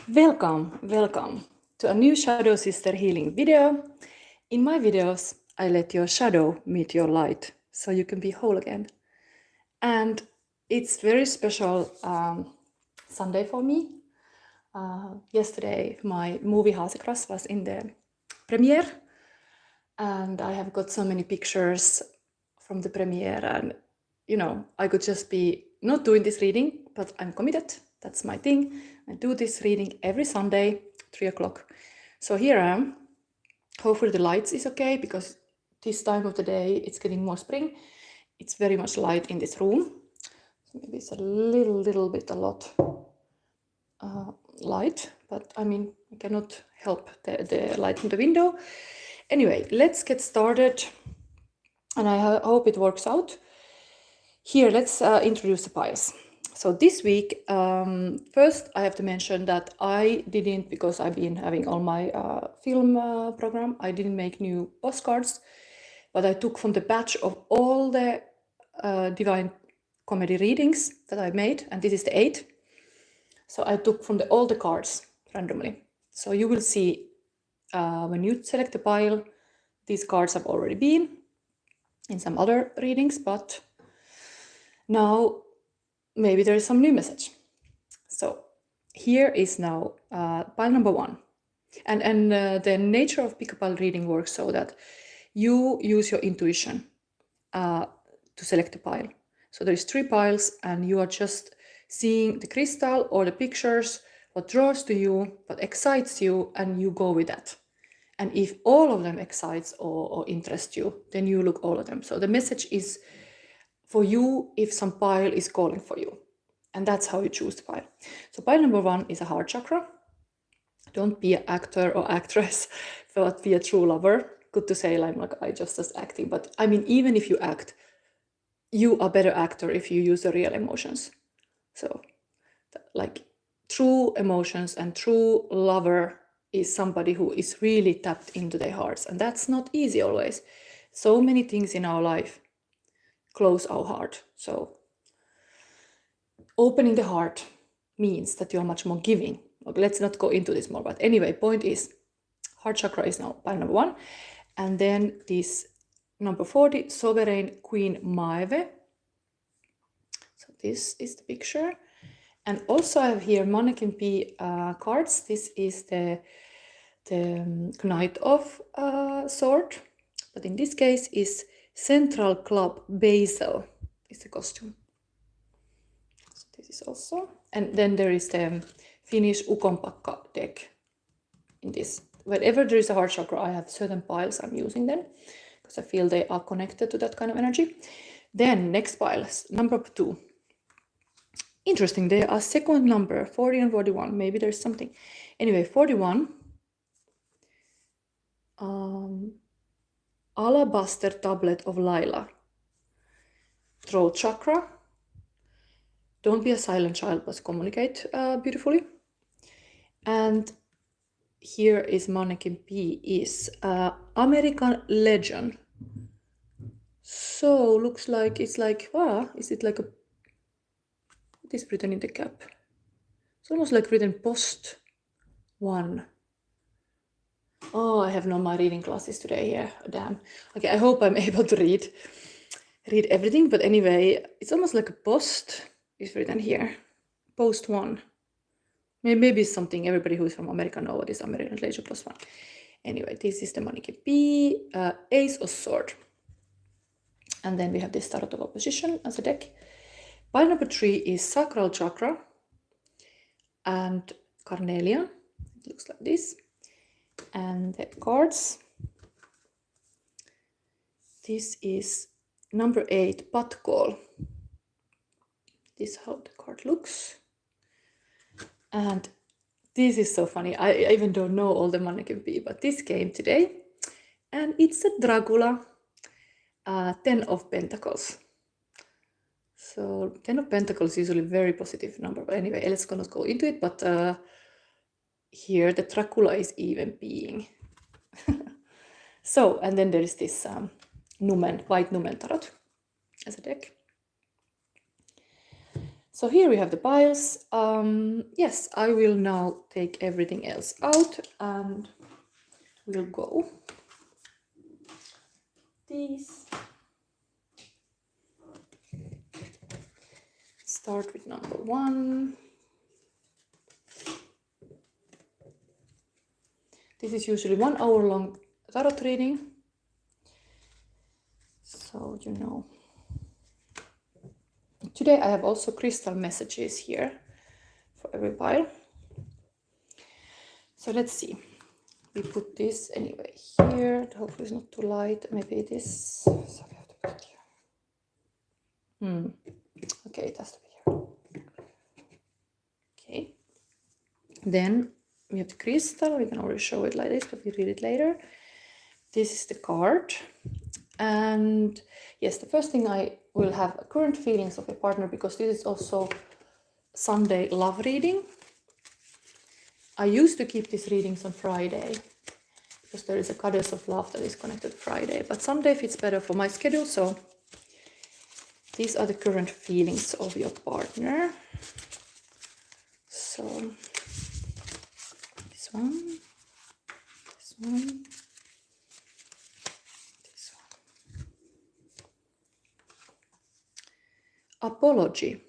Welcome to a new Shadow Sister Healing video. In my videos, I let your shadow meet your light so you can be whole again. And it's very special Sunday for me. Yesterday, my movie SACRAL was in the premiere, and I have got so many pictures from the premiere, and I could just be not doing this reading, but I'm committed. That's my thing. I do this reading every Sunday, 3 o'clock. So here I am. Hopefully the lights is okay, because this time of the day it's getting more spring. It's very much light in this room. So maybe it's a little bit a lot light, but I mean, I cannot help the light from the window. Anyway, let's get started, and I hope it works out. Here, let's introduce the piles. So this week, first I have to mention that I didn't, because I've been having all my film program, I didn't make new postcards, but I took from the batch of all the Divine Comedy readings that I made, and this is the 8th. So I took from all the cards randomly. So you will see when you select the pile, these cards have already been in some other readings, but now maybe there is some new message. So here is now pile number 1. And the nature of pick-a-pile reading works so that you use your intuition to select a pile. So there's 3 piles, and you are just seeing the crystal or the pictures, what draws to you, what excites you, and you go with that. And if all of them excites or interest you, then you look all of them. So the message is for you if some pile is calling for you. And that's how you choose the pile. So pile number 1 is a heart chakra. Don't be an actor or actress, but be a true lover. Good to say, like I just as acting, but I mean, even if you act, you are a better actor if you use the real emotions. So like true emotions and true lover is somebody who is really tapped into their hearts, and that's not easy always. So many things in our life close our heart. So opening the heart means that you are much more giving. Let's not go into this more, but anyway, point is, heart chakra is now pile number 1. And then this number 40, Sovereign Queen Maeve. So this is the picture. And also I have here Mannequin P cards. This is the Knight of Sword, but in this case is Central Club Basil is the costume. So this is also, and then there is the Finnish Ukonpakka deck in this. Whenever there is a heart chakra, I have certain piles I'm using them because I feel they are connected to that kind of energy. Then next pile, number 2. Interesting, there are second number, 40 and 41. Maybe there's something. Anyway, 41. Alabaster Tablet of Lila. Throat chakra. Don't be a silent child, but communicate beautifully. And here is Mannequin P is American Legend. So looks like it's like, is it like a, it is written in the cap. It's almost like written post 1. Oh, I have no my reading classes today. Yeah, damn. Okay, I hope I'm able to read everything. But anyway, it's almost like a post is written here. Post 1. Maybe it's something everybody who is from America know what is American Legend plus 1. Anyway, this is the Mannequin P, Ace of Sword. And then we have this Tarot of Opposition as a deck. Pile number 3 is Sacral Chakra and Carnelian. It looks like this. And the cards. This is number 8, Pot Call. This is how the card looks. And this is so funny. I even don't know all the Mannequin P, but this came today. And it's a Dracula, 10 of Pentacles. So 10 of Pentacles is usually a very positive number. But anyway, let's not go into it. But here the Dracula is even being. So, and then there is this Numen, White Numen Tarot as a deck. So here we have the piles. Yes, I will now take everything else out and we'll go. These. Start with number 1. This is usually 1 hour long tarot reading. So, you know. Today I have also crystal messages here for every pile. So let's see. We put this anyway here. Hopefully it's not too light. Maybe it is. So we have to put it here. Okay, it has to be here. Okay. Then we have the crystal. We can already show it like this, but we read it later. This is the card. And yes, the first thing I will have current feelings of a partner, because this is also Sunday love reading. I used to keep these readings on Friday because there is a goddess of love that is connected to Friday, but Sunday fits better for my schedule. So these are the current feelings of your partner. So this one, this one, this one. Apology.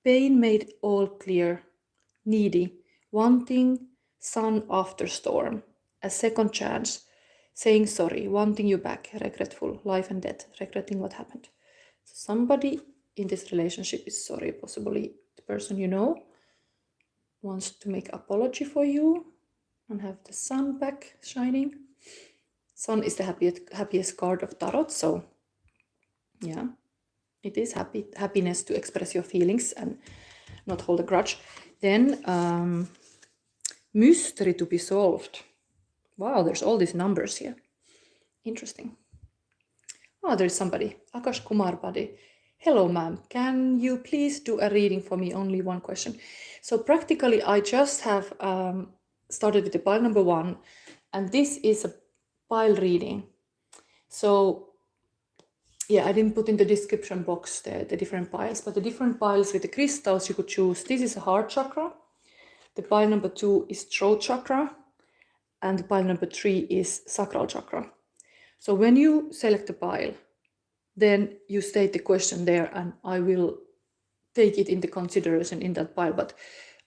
Pain made all clear. Needy. Wanting sun after storm. A second chance. Saying sorry. Wanting you back. Regretful. Life and death. Regretting what happened. So somebody in this relationship is sorry. Possibly the person you know wants to make apology for you and have the sun back shining. Sun is the happiest card of tarot. So yeah, it is happiness to express your feelings and not hold a grudge. Then mystery to be solved. Wow, there's all these numbers here. Interesting. Oh, there's somebody. Akash Kumar Badi. Hello, ma'am. Can you please do a reading for me? Only one question. So practically, I just have started with the pile number 1, and this is a pile reading. So yeah, I didn't put in the description box the different piles, but the different piles with the crystals you could choose. This is a heart chakra. The pile number 2 is throat chakra. And the pile number 3 is sacral chakra. So when you select a pile, then you state the question there, and I will take it into consideration in that pile. But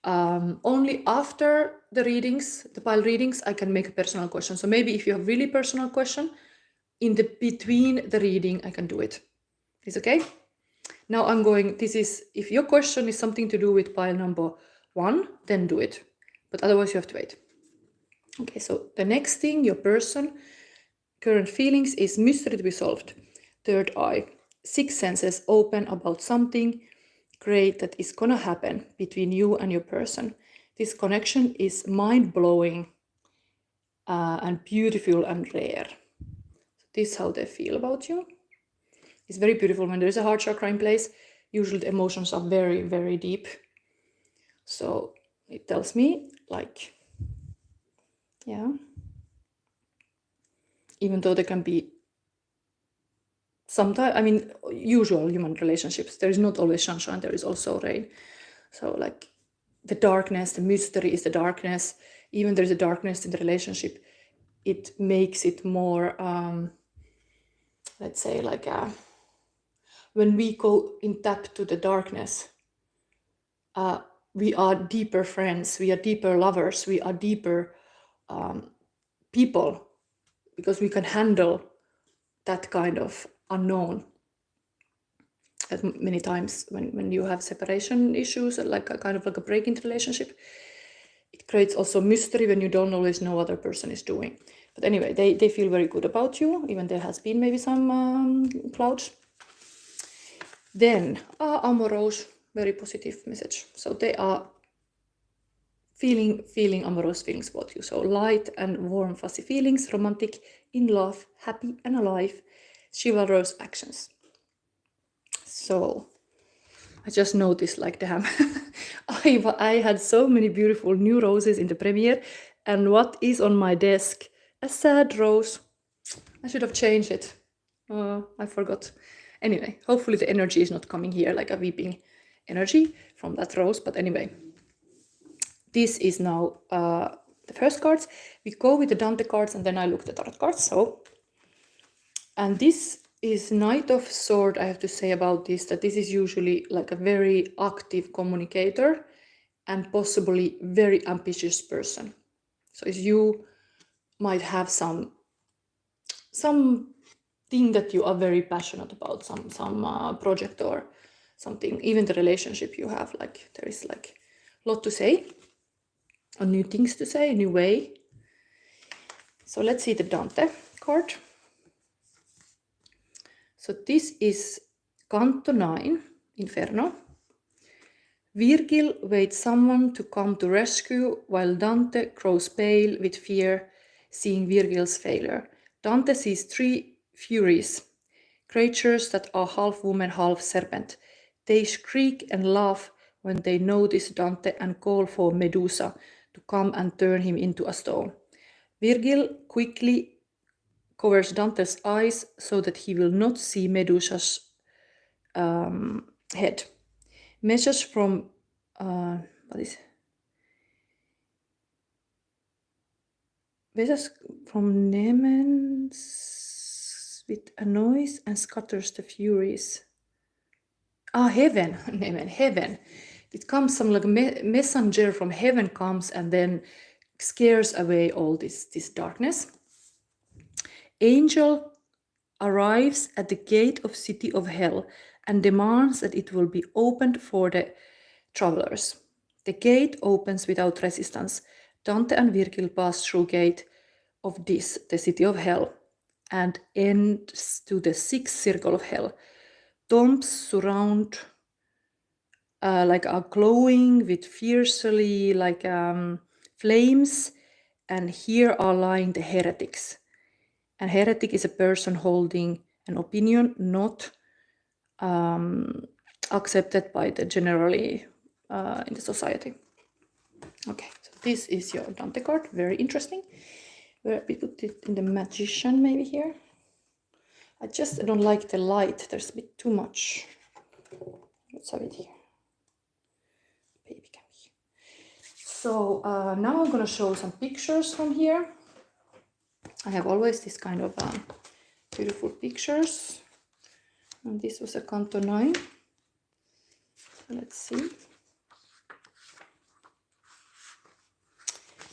only after the readings, the pile readings, I can make a personal question. So maybe if you have really personal question, in the between the reading, I can do it. Is okay? Now I'm going, this is, if your question is something to do with pile number 1, then do it. But otherwise you have to wait. Okay, so the next thing, your person, current feelings is mystery to be solved. Third eye, 6 senses open about something great that is gonna happen between you and your person. This connection is mind-blowing and beautiful and rare. So this is how they feel about you. It's very beautiful when there is a heart chakra in place. Usually the emotions are very, very deep. So it tells me, like, yeah, even though there can be sometimes, I mean, usual human relationships, there is not always sunshine, there is also rain. So like the darkness, the mystery is the darkness. Even there's a darkness in the relationship, it makes it more, let's say, like when we go in tap to the darkness, we are deeper friends, we are deeper lovers, we are deeper people, because we can handle that kind of unknown. As many times when you have separation issues, like a kind of like a break in the relationship, it creates also mystery when you don't always know what the other person is doing. But anyway, they feel very good about you, even there has been maybe some clouds. Then amorous, very positive message. So they are feeling amorous feelings about you. So light and warm, fuzzy feelings, romantic, in love, happy and alive, chivalrous actions. So I just noticed, like, damn, I had so many beautiful new roses in the premiere, and what is on my desk? A sad rose. I should have changed it. I forgot. Anyway, hopefully the energy is not coming here like a weeping energy from that rose. But anyway, this is now the first cards. We go with the Dante cards and then I look at the tarot cards. So, and this is Knight of Sword. I have to say about this that this is usually like a very active communicator and possibly very ambitious person. So if you might have some thing that you are very passionate about, some project or something, even the relationship you have, like there is like a lot to say, or new things to say, a new way. So let's see the Dante card. So this is Canto 9, Inferno. Virgil waits someone to come to rescue while Dante grows pale with fear, seeing Virgil's failure. Dante sees 3 Furies, creatures that are half woman, half serpent. They shriek and laugh when they notice Dante and call for Medusa to come and turn him into a stone. Virgil quickly covers Dante's eyes so that he will not see Medusa's head. Message from Message from Nemens with a noise and scatters the Furies. Heaven, Nemen, heaven. It comes some like messenger from heaven comes and then scares away all this darkness. Angel arrives at the gate of city of hell and demands that it will be opened for the travelers. The gate opens without resistance. Dante and Virgil pass through gate of this, the city of hell, and ends to the 6th circle of hell. Tombs surround like are glowing with fiercely like flames, and here are lying the heretics. And heretic is a person holding an opinion not accepted by the generally in the society. Okay, so this is your Dante card, very interesting. Where we put it in the Magician maybe here. I don't like the light, there's a bit too much. Let's have it here. Baby cam here. So now I'm gonna show some pictures from here. I have always this kind of beautiful pictures. And this was a Canto 9. Let's see.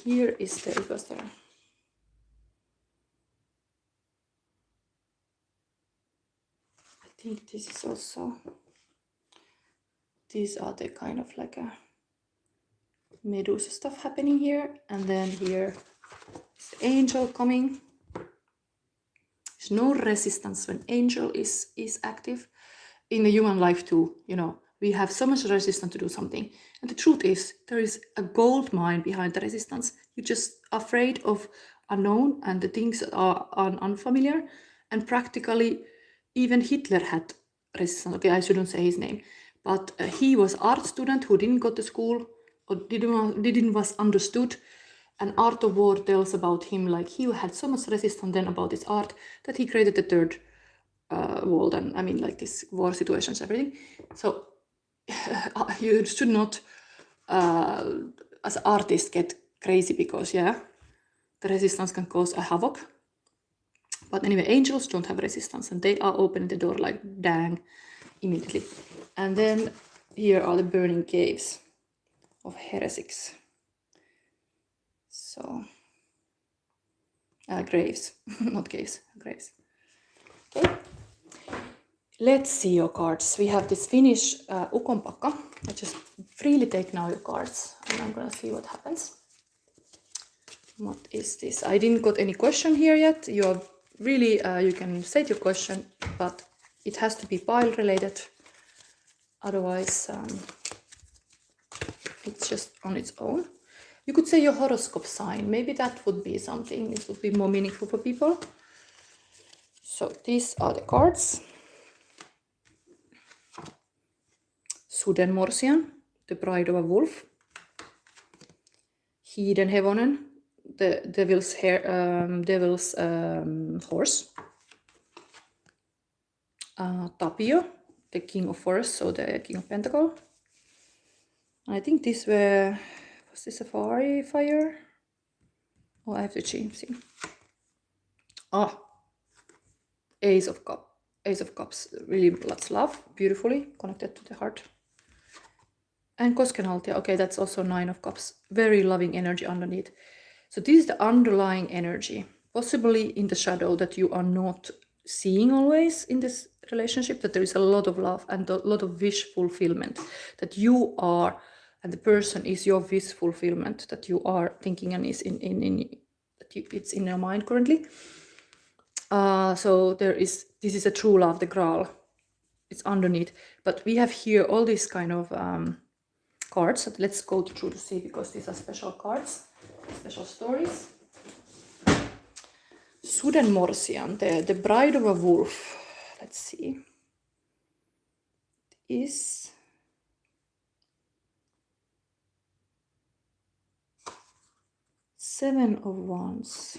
Here is it was there. I think this is also, these are the kind of like a Medusa stuff happening here. And then here is the angel coming. There's no resistance when angel is active. In the human life too, you know, we have so much resistance to do something. And the truth is, there is a gold mine behind the resistance. You're just afraid of unknown and the things that are unfamiliar. And practically, even Hitler had resistance. Okay, I shouldn't say his name. But he was art student who didn't go to school or didn't was understood. And Art of War tells about him, like he had so much resistance then about his art that he created the third world, and I mean like this war situations, everything. So you should not as an artist get crazy because the resistance can cause a havoc. But anyway, angels don't have resistance and they are opening the door like dang immediately. And then here are the burning caves of heretics. So graves, not caves, graves. Okay. Let's see your cards. We have this Finnish ukonpakka. I just freely take now your cards and I'm gonna see what happens. What is this? I didn't got any question here yet. You are really, you can state your question, but it has to be pile related. Otherwise, it's just on its own. You could say your horoscope sign. Maybe that would be something. It would be more meaningful for people. So these are the cards. Sudenmorsian, the bride of a wolf. Hidenhevonen, the devil's horse. Tapio, the king of forests, so the king of pentacle. I think these were, was this a fire? Oh, I have to change thing. Ah, Ace of Cups, really lots love, beautifully connected to the heart. And Koskenhaltia, okay, that's also 9 of Cups, very loving energy underneath. So this is the underlying energy, possibly in the shadow that you are not seeing always in this relationship, that there is a lot of love and a lot of wish fulfillment, that you are, and the person is your wish fulfillment, that you are thinking and is it's in your mind currently. So this is a true love, the Graal. It's underneath. But we have here all these kind of cards that let's go through to see, because these are special cards, special stories. Sudenmorsian, the bride of a wolf. Let's see. Is Seven of Wands.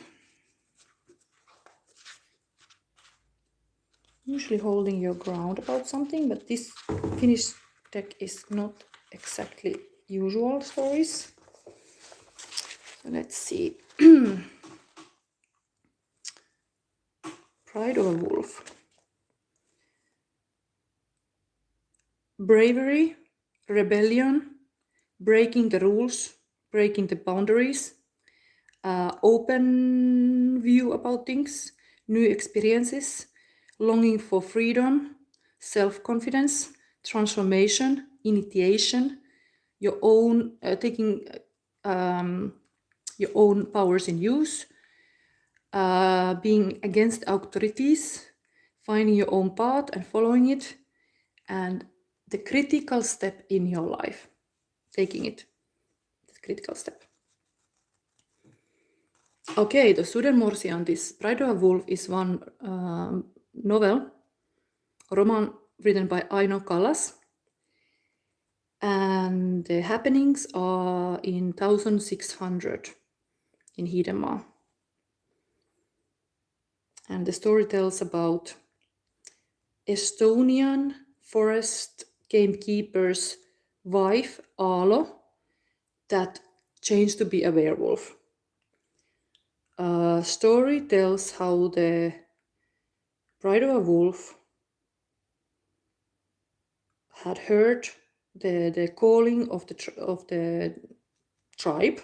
Usually holding your ground about something, but this Finnish deck is not exactly usual stories. So let's see. Pride of a wolf. Bravery, rebellion, breaking the rules, breaking the boundaries, open view about things, new experiences, longing for freedom, self-confidence, transformation, initiation, your own taking your own powers in use, being against authorities, finding your own path and following it, and the critical step in your life, taking it, the critical step. Okay, the Sudenmorsian, this Bride of a Wolf, is one novel, roman written by Aino Kallas, and the happenings are in 1600 in Hiidenmaa. And the story tells about Estonian forest gamekeeper's wife, Aalo, that changed to be a werewolf. Story tells how the Bride of a Wolf had heard the calling of the tribe,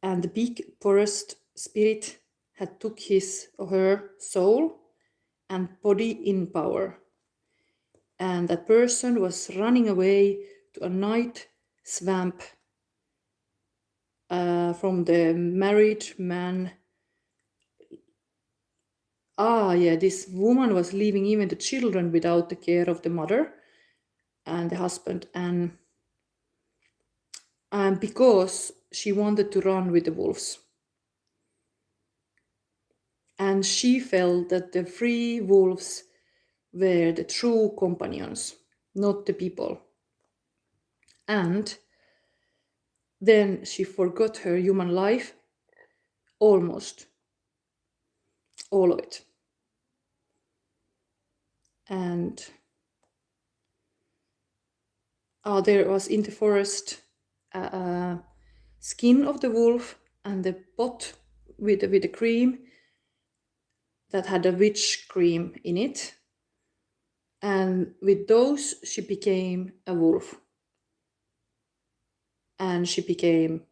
and the big forest spirit had took his or her soul and body in power, and that person was running away to a night swamp from the married man. This woman was leaving even the children without the care of the mother and the husband, and because she wanted to run with the wolves. And she felt that the free wolves were the true companions, not the people. And then she forgot her human life, almost all of it. And there was in the forest skin of the wolf and the pot with the cream that had a witch cream in it. And with those, she became a wolf. And she became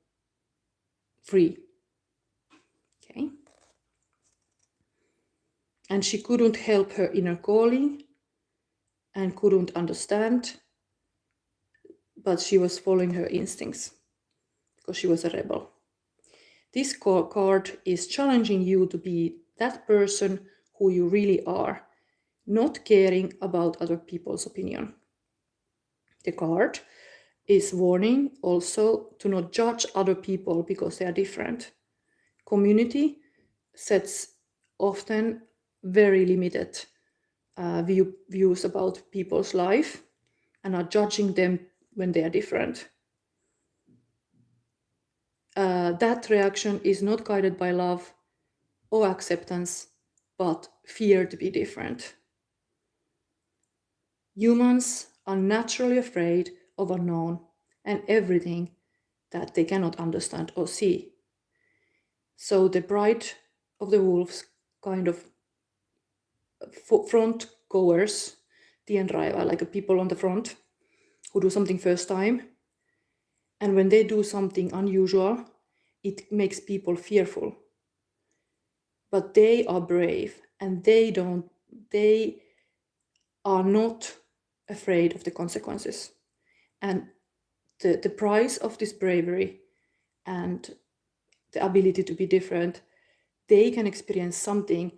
free. Okay. And she couldn't help her inner calling and couldn't understand, but she was following her instincts because she was a rebel. This card is challenging you to be that person who you really are, not caring about other people's opinion. The card is warning also to not judge other people because they are different. Community sets often very limited views about people's life and are judging them when they are different. That reaction is not guided by love or acceptance, but fear to be different. Humans are naturally afraid of unknown and everything that they cannot understand or see. So the bride of the wolves kind of front goers, tienraiva, like people on the front who do something first time. And when they do something unusual, it makes people fearful. But they are brave, and they are not afraid of the consequences. And the price of this bravery and the ability to be different, they can experience something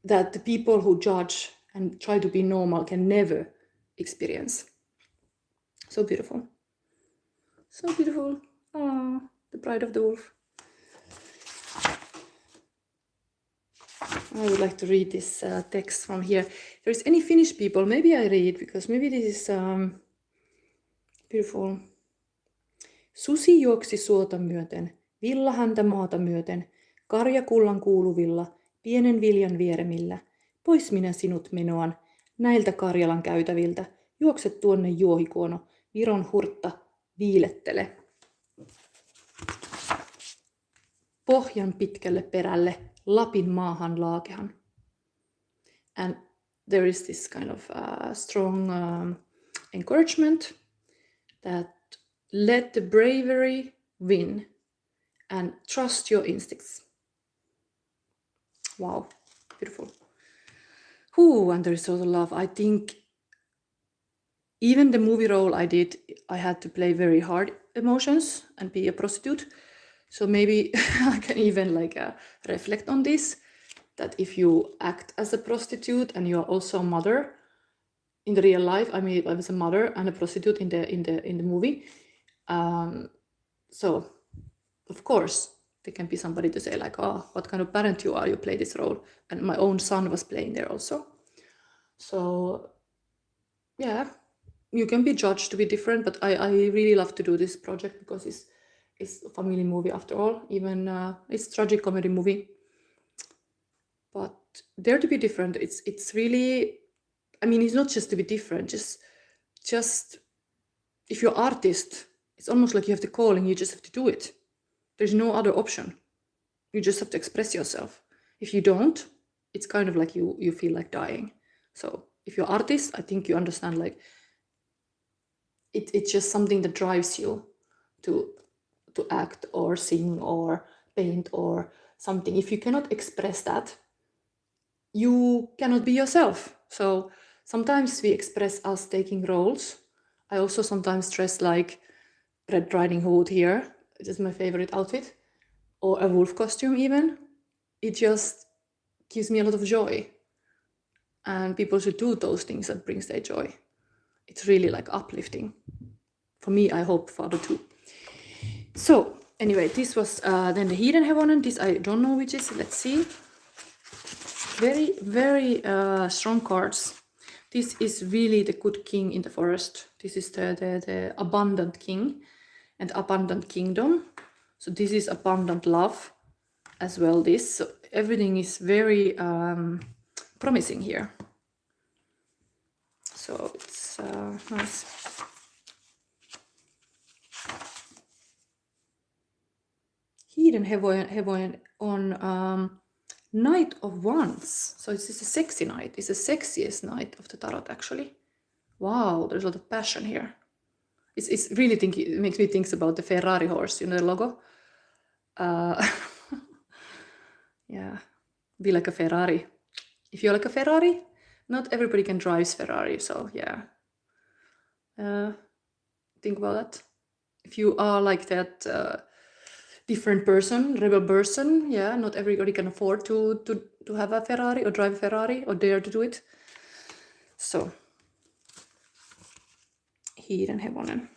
that the people who judge and try to be normal can never experience. So beautiful. So beautiful. Oh, the bride of the wolf. I would like to read this text from here. If there's any Finnish people, maybe I read, because maybe this is beautiful. Susi juoksi suota myöten, villa häntä maata myöten, karja kullan kuuluvilla, pienen viljan vieremillä. Pois minä sinut menoan, näiltä Karjalan käytäviltä, juokse tuonne juohikuono, Viron hurtta, viilettele. Pohjan pitkälle perälle, Lapin maahan laakehan. And there is this kind of strong encouragement that let the bravery win and trust your instincts. Wow, beautiful. Ooh, and there is also love. I think even the movie role I did, I had to play very hard emotions and be a prostitute. So maybe I can even reflect on this, that if you act as a prostitute and you are also a mother in the real life, I mean, I was a mother and a prostitute in the movie. So of course there can be somebody to say like, oh, what kind of parent you are, you play this role. And my own son was playing there also. So yeah, you can be judged to be different, but I really love to do this project because it's a family movie after all. Even it's a tragic comedy movie, but dare to be different. It's really, I mean, it's not just to be different. Just if you're artist, it's almost like you have the calling. You just have to do it. There's no other option. You just have to express yourself. If you don't, it's kind of like you feel like dying. So if you're artist, I think you understand, like it's just something that drives you to act or sing or paint or something. If you cannot express that, you cannot be yourself. So sometimes we express us taking roles. I also sometimes dress like Red Riding Hood here. It is my favorite outfit. Or a wolf costume even. It just gives me a lot of joy. And people should do those things that brings their joy. It's really like uplifting. For me, I hope for other too. So anyway, this was then the Hidden Heaven. This I don't know which is. Let's see. Very, very strong cards. This is really the good king in the forest. This is the abundant king and abundant kingdom. So this is abundant love as well. So everything is very promising here. So it's nice. Hidden Heaven on Knight of Wands. So it's a sexy knight. It's the sexiest knight of the tarot, actually. Wow, there's a lot of passion here. It's really it makes me think about the Ferrari horse, you know, the logo. Yeah, be like a Ferrari. If you're like a Ferrari, not everybody can drive Ferrari. So yeah, think about that. If you are like that different person, rebel person, yeah, not everybody can afford to have a Ferrari or drive a Ferrari or dare to do it. So Hidden Heaven.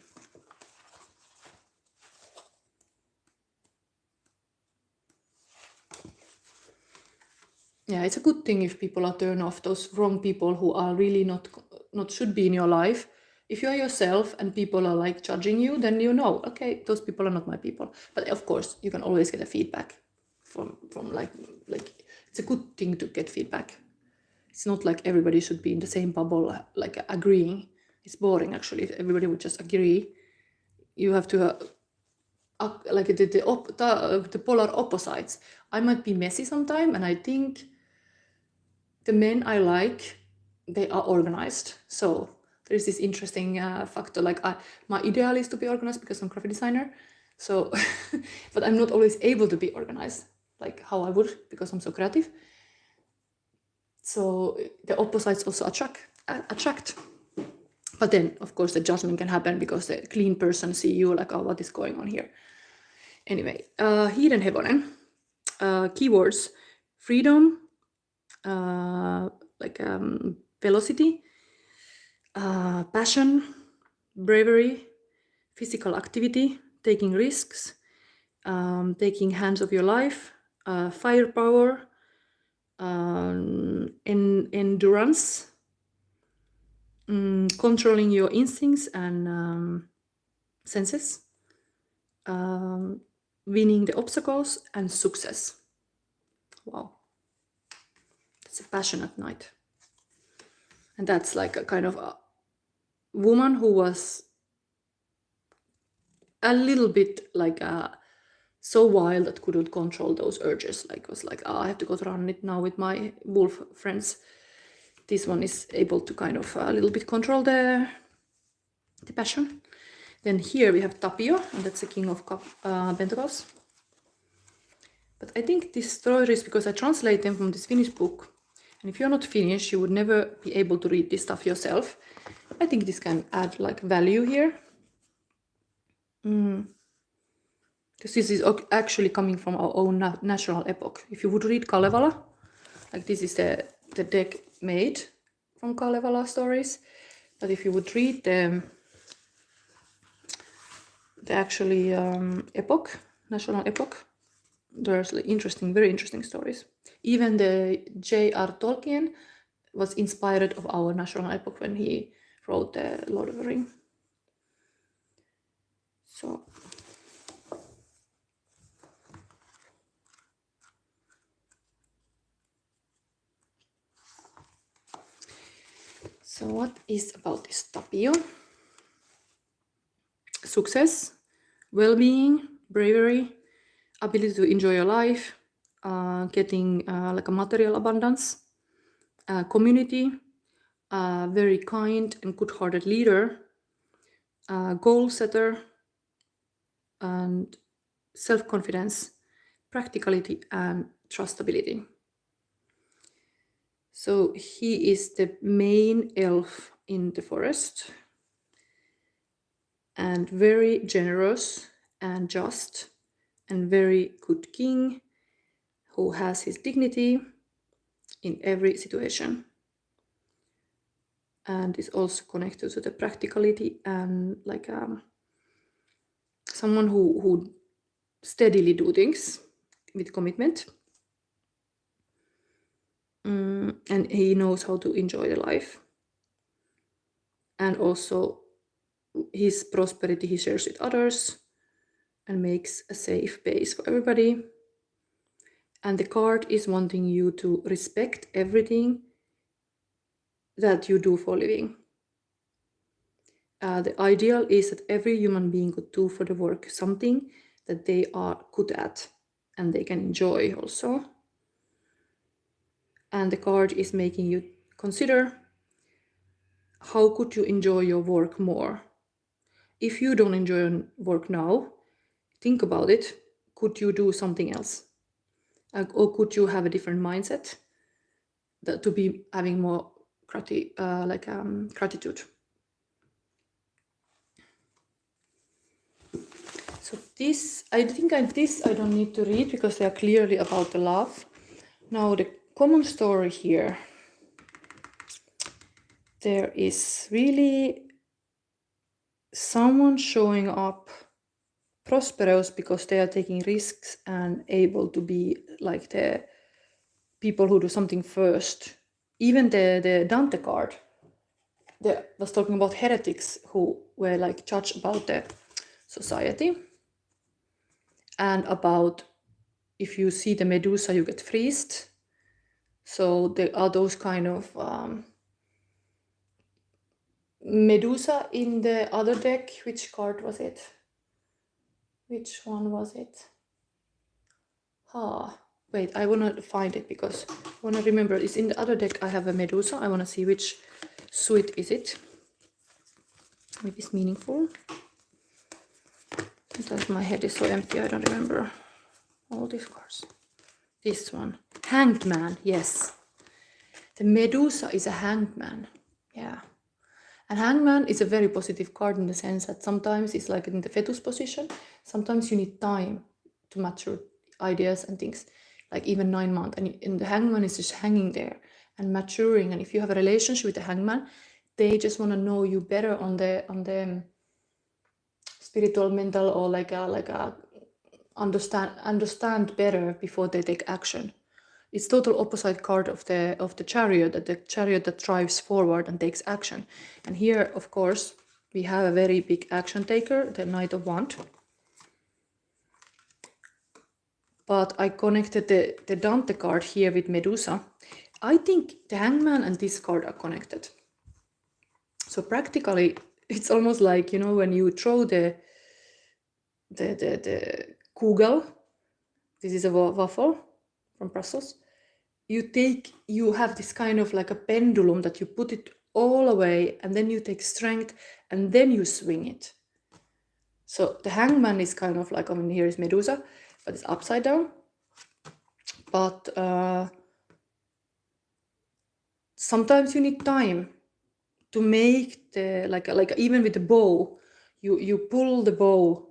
Yeah, it's a good thing if people are turned off, those wrong people who are really not should be in your life. If you are yourself and people are like judging you, then you know, okay, those people are not my people. But of course, you can always get a feedback from like it's a good thing to get feedback. It's not like everybody should be in the same bubble, like agreeing. It's boring actually if everybody would just agree. You have to like the polar opposites. I might be messy sometime, and I think the men I like, they are organized. So there's this interesting factor. Like my ideal is to be organized because I'm a graphic designer. So, but I'm not always able to be organized like how I would because I'm so creative. So the opposites also attract. But then, of course, the judgment can happen because the clean person see you like, oh, what is going on here? Anyway, hidden hevonen. Keywords: freedom, velocity, passion, bravery, physical activity, taking risks, taking hands of your life, firepower, endurance, controlling your instincts and senses, winning the obstacles, and success. Wow, that's a passionate night. And that's like a kind of a woman who was a little bit like so wild that couldn't control those urges. Like was like, I have to go to run it now with my wolf friends. This one is able to kind of a little bit control the passion. Then here we have Tapio, and that's the King of Pentacles. But I think this story is because I translate them from this Finnish book. And if you're not Finnish, you would never be able to read this stuff yourself. I think this can add like value here. Because this is actually coming from our own national epoch. If you would read Kalevala, like this is the deck made from Kalevala stories. But if you would read the actually epoch, national epoch, there's like very interesting stories. Even the J.R. Tolkien was inspired of our national epoch when he wrote the Lord of the Rings. So what is about this Tapio? Success, well-being, bravery, ability to enjoy your life, getting like a material abundance, community, very kind and good-hearted leader, goal setter, and self-confidence, practicality, and trustability. So he is the main elf in the forest, and very generous and just, and very good king who has his dignity in every situation, and is also connected to the practicality and like someone who steadily do things with commitment, and he knows how to enjoy the life, and also his prosperity he shares with others and makes a safe base for everybody. And the card is wanting you to respect everything that you do for a living. The ideal is that every human being could do for the work something that they are good at and they can enjoy also. And the card is making you consider how could you enjoy your work more. If you don't enjoy your work now, think about it. Could you do something else? Or could you have a different mindset to be having more gratitude? So this, I think I don't need to read because they are clearly about the love. Now the common story here, there is really someone showing up prosperous because they are taking risks and able to be like the people who do something first. Even the Dante card, that was talking about heretics who were like judged about the society, and about if you see the Medusa you get freezed. So there are those kind of Medusa in the other deck. Which card was it? Which one was it? Wait, I want to find it because I want to remember. It's in the other deck. I have a Medusa. I want to see which suit is it. Maybe it's meaningful. Sometimes my head is so empty, I don't remember all these cards. This one. Hanged Man, yes. The Medusa is a hanged man. Yeah. And hanged man is a very positive card in the sense that sometimes it's like in the fetus position. Sometimes you need time to mature ideas and things, like even 9 months. And the hanged man is just hanging there and maturing. And if you have a relationship with the hanged man, they just want to know you better on the spiritual, mental, or like a understand better before they take action. It's total opposite card of the chariot, the chariot that drives forward and takes action. And here, of course, we have a very big action taker, the Knight of Wands. But I connected the Dante card here with Medusa. I think the Hangman and this card are connected. So practically, it's almost like, you know, when you throw the kugel, this is a waffle from Brussels, you have this kind of like a pendulum that you put it all away and then you take strength and then you swing it. So the hangman is kind of like, I mean, here is Medusa, but it's upside down. But sometimes you need time to make the, like even with the bow, you pull the bow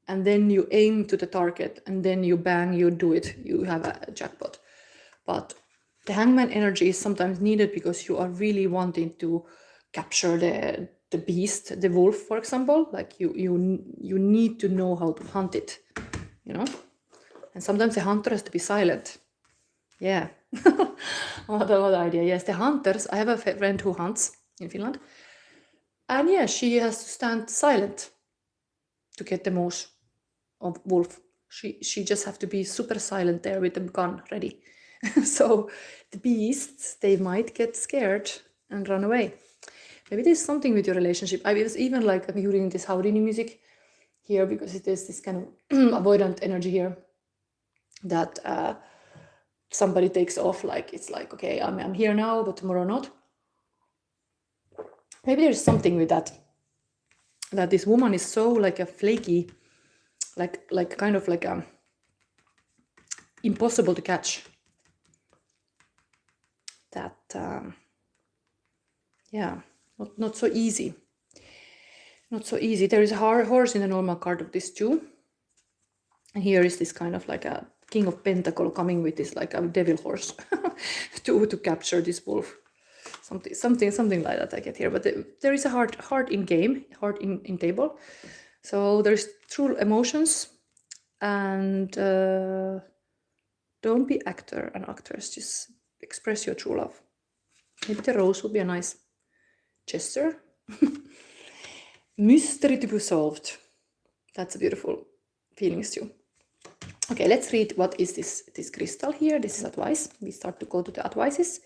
and then you aim to the target and then you bang, you do it, you have a jackpot. But the hangman energy is sometimes needed because you are really wanting to capture the beast, the wolf, for example. Like you need to know how to hunt it, you know. And sometimes the hunter has to be silent. Yeah. what idea. Yes, the hunters. I have a friend who hunts in Finland, and yeah, she has to stand silent to get the moose of wolf. She just have to be super silent there with the gun ready. So the beasts, they might get scared and run away. Maybe there's something with your relationship. I was even like, I'm hearing this Houdini music here because it is this kind of avoidant energy here that somebody takes off. Like it's like, okay, I'm here now, but tomorrow not. Maybe there's something with that. That this woman is so like a flaky, like kind of like impossible to catch. That yeah, not so easy. Not so easy. There is a horse in the normal card of this too. And here is this kind of like a King of Pentacle coming with this like a devil horse to capture this wolf. Something like that I get here. But there is a heart in game, heart in table. So there's true emotions, and don't be actor and actress. Just express your true love. Maybe the rose would be a nice gesture. Mystery to be solved. That's a beautiful feelings too. Okay, let's read what is this crystal here. This is advice. We start to go to the advices,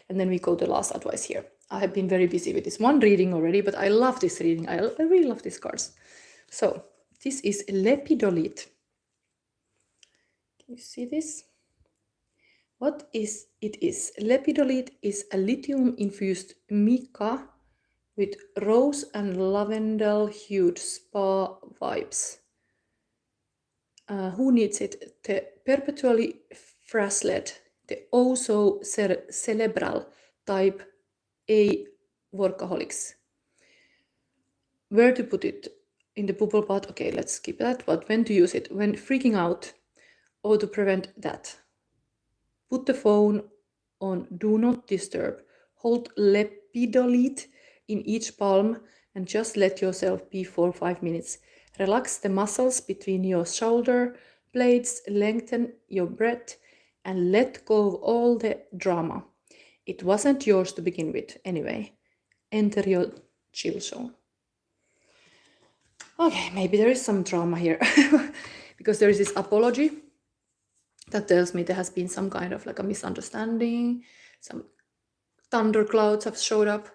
and then we go to the last advice here. I have been very busy with this one reading already, but I love this reading. I really love these cards. So this is lepidolite. Can you see this? What is it? Lepidolite is a lithium-infused mica with rose and lavender hued spa vibes. Who needs it? The perpetually frazzled, the also cerebral type A workaholics. Where to put it? In the bubble pot? Okay, let's skip that. But when to use it? When freaking out or to prevent that. Put the phone on do not disturb. Hold lepidolite in each palm and just let yourself be for 5 minutes. Relax the muscles between your shoulder blades, lengthen your breath, and let go of all the drama. It wasn't yours to begin with, anyway. Enter your chill zone. Okay, maybe there is some drama here because there is this apology That tells me there has been some kind of like a misunderstanding, some thunderclouds have showed up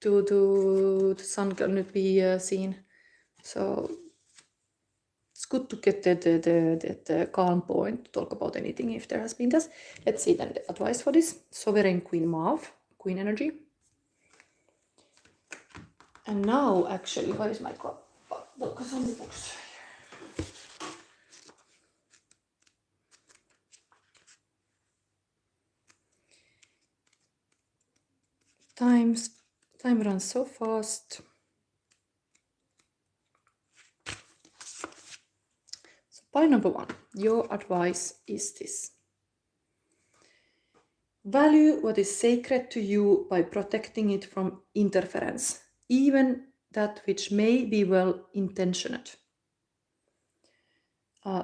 to the sun cannot be seen. So it's good to get the calm point to talk about anything if there has been this. Let's see then the advice for this. Sovereign Queen Mav, Queen energy. And now actually, where is my cup? Because on the books. Time runs so fast. So pile number 1, your advice is this. Value what is sacred to you by protecting it from interference, even that which may be well intentioned.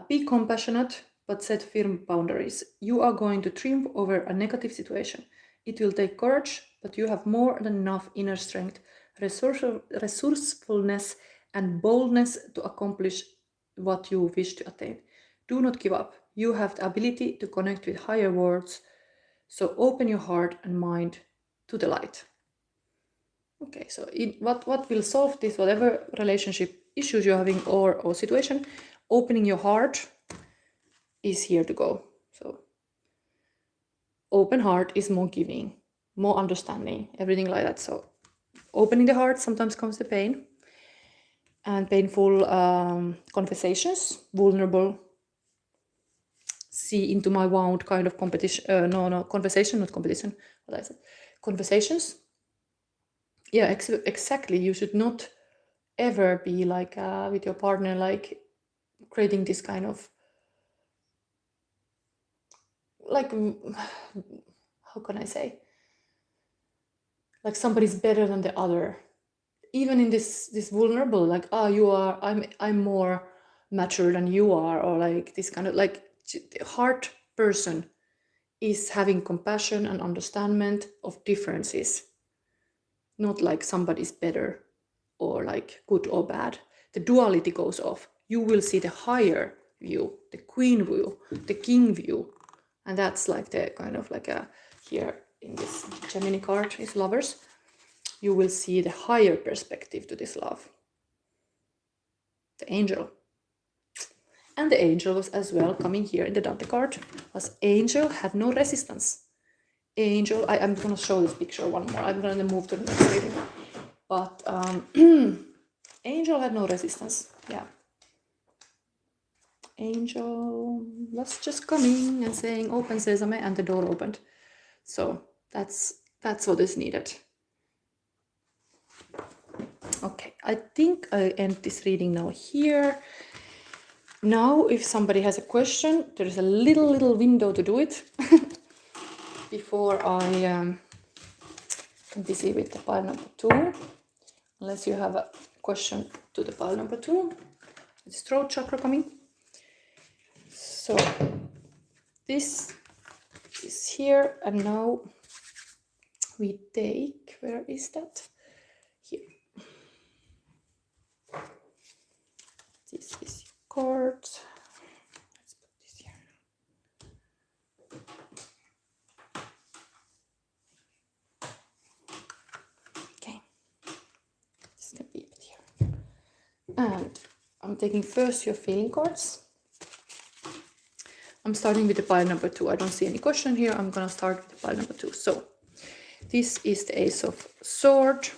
Be compassionate, but set firm boundaries. You are going to triumph over a negative situation. It will take courage, but you have more than enough inner strength, resourcefulness, and boldness to accomplish what you wish to attain. Do not give up. You have the ability to connect with higher worlds, so open your heart and mind to the light. Okay, so what will solve this, whatever relationship issues you're having or situation, opening your heart is here to go. So open heart is more giving, more understanding, everything like that. So opening the heart, sometimes comes the pain and painful conversations, vulnerable, see into my wound kind of competition, conversation, not competition, what I said, conversations. Yeah, exactly. You should not ever be like with your partner, like creating this kind of like, how can I say, like somebody's better than the other, even in this vulnerable, like, I'm more mature than you are, or like this kind of like the heart person is having compassion and understanding of differences, not like somebody's better or like good or bad. The duality goes off. You will see the higher view, the queen view, the king view. And that's like the kind of like here in this Gemini card is lovers. You will see the higher perspective to this love. The angel. And the angel was as well coming here in the Dante card. Was angel had no resistance. Angel, I'm going to show this picture one more. I'm going to move to the next reading. But angel had no resistance. Yeah. Angel was just coming and saying, open sesame, and the door opened. So that's what is needed. Okay, I think I end this reading now here. Now, if somebody has a question, there is a little window to do it before I am busy with the pile number 2. Unless you have a question to the pile number 2. It's throat chakra coming. So this is here, and now we take, where is that? Here. This is card. Let's put this here. Okay. This can be a bit here. And I'm taking first your feeling cards. I'm starting with the pile number 2. I don't see any question here. I'm gonna start with the pile number 2. So this is the Ace of Swords.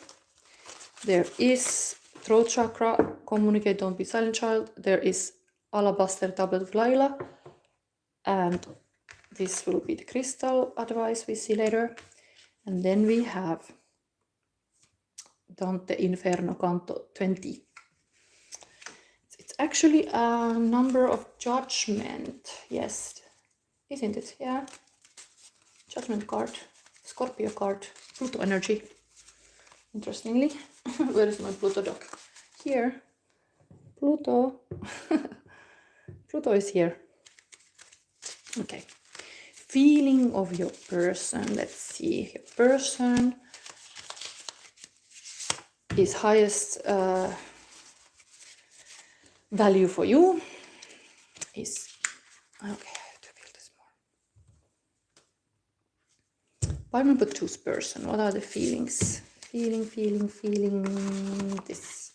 There is throat chakra, communicate, don't be silent child. There is alabaster tablet of Lila, and this will be the crystal advice we see later. And then we have Dante Inferno Canto 20. It's actually a number of judgment. Yes, isn't it? Yeah. Judgment card, Scorpio card, Pluto energy. Interestingly, where is my Pluto doc? Here. Pluto. Pluto is here. Okay. Feeling of your person. Let's see. Your person is highest value for you is, okay, I have to feel this Pile number 2's person. What are the feelings? Feeling this.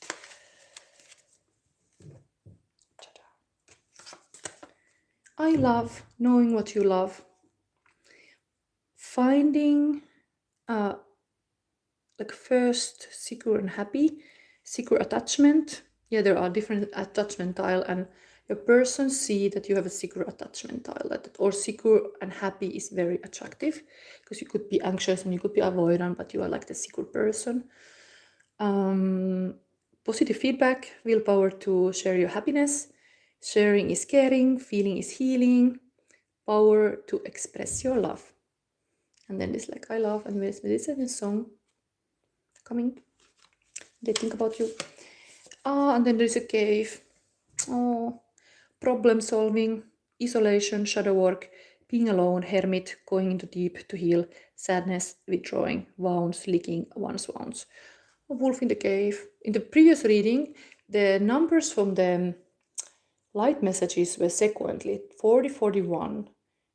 I love knowing what you love. Finding like first secure and happy, secure attachment. Yeah, there are different attachment style, and your person see that you have a secure attachment style, that or secure and happy is very attractive, because you could be anxious and you could be avoidant, but you are like the secure person. Positive feedback, willpower to share your happiness. Sharing is caring, feeling is healing, power to express your love. And then this like I love, and this is a song coming. They think about you. And then there's a cave. Oh, problem solving, isolation, shadow work, being alone, hermit, going into deep to heal, sadness, withdrawing, wounds, licking one's wounds. A wolf in the cave. In the previous reading, the numbers from the light messages were sequentially 40, 41.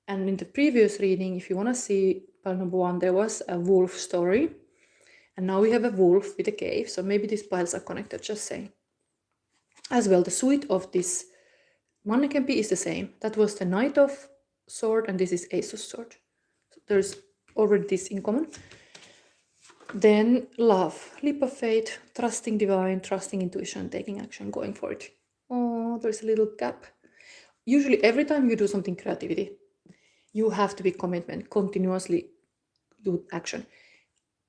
And in the previous reading, if you want to see pile number 1, there was a wolf story. And now we have a wolf with a cave. So maybe these piles are connected, just saying. As well, the suit of this mannequin is the same. That was the Knight of Sword, and this is Ace of Sword. So there's already this in common. Then love, leap of faith, trusting divine, trusting intuition, taking action, going for it. Oh, there's a little gap. Usually every time you do something creativity, you have to be commitment, continuously do action.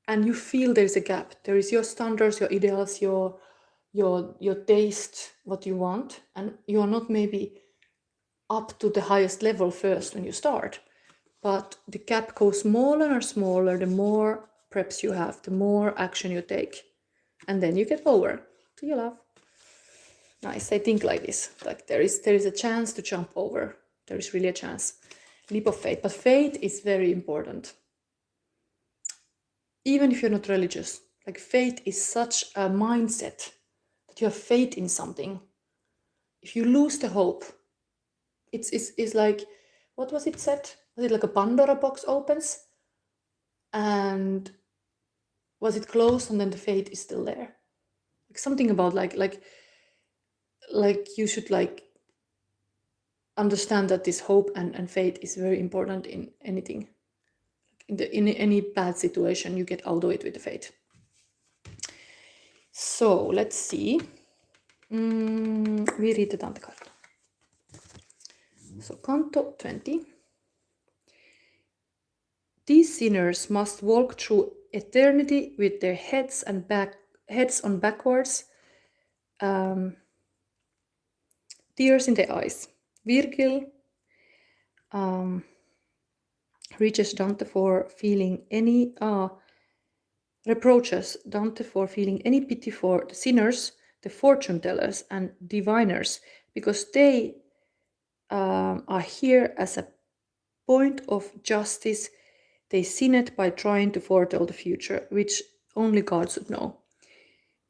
And you feel there's a gap. There is your standards, your ideals, your taste, what you want, and you are not maybe up to the highest level first when you start, but the gap goes smaller and smaller the more preps you have, the more action you take, and then you get over to your love. Nice. I think like this, like there is a chance to jump over. There is really a chance. Leap of faith, but faith is very important. Even if you're not religious, like faith is such a mindset that you have faith in something. If you lose the hope, it's like, what was it said? Was it like a Pandora box opens and was it closed and then the faith is still there? Like something about like you should like understand that this hope and faith is very important in anything. In any bad situation, you get out of it with the faith. So let's see. We read the Dante card. So Canto 20. These sinners must walk through eternity with their heads on backwards, tears in their eyes. Virgil reaches Dante for feeling any reproaches Dante for feeling any pity for the sinners, the fortune tellers and diviners, because they are here as a point of justice. They sinned by trying to foretell the future, which only God should know.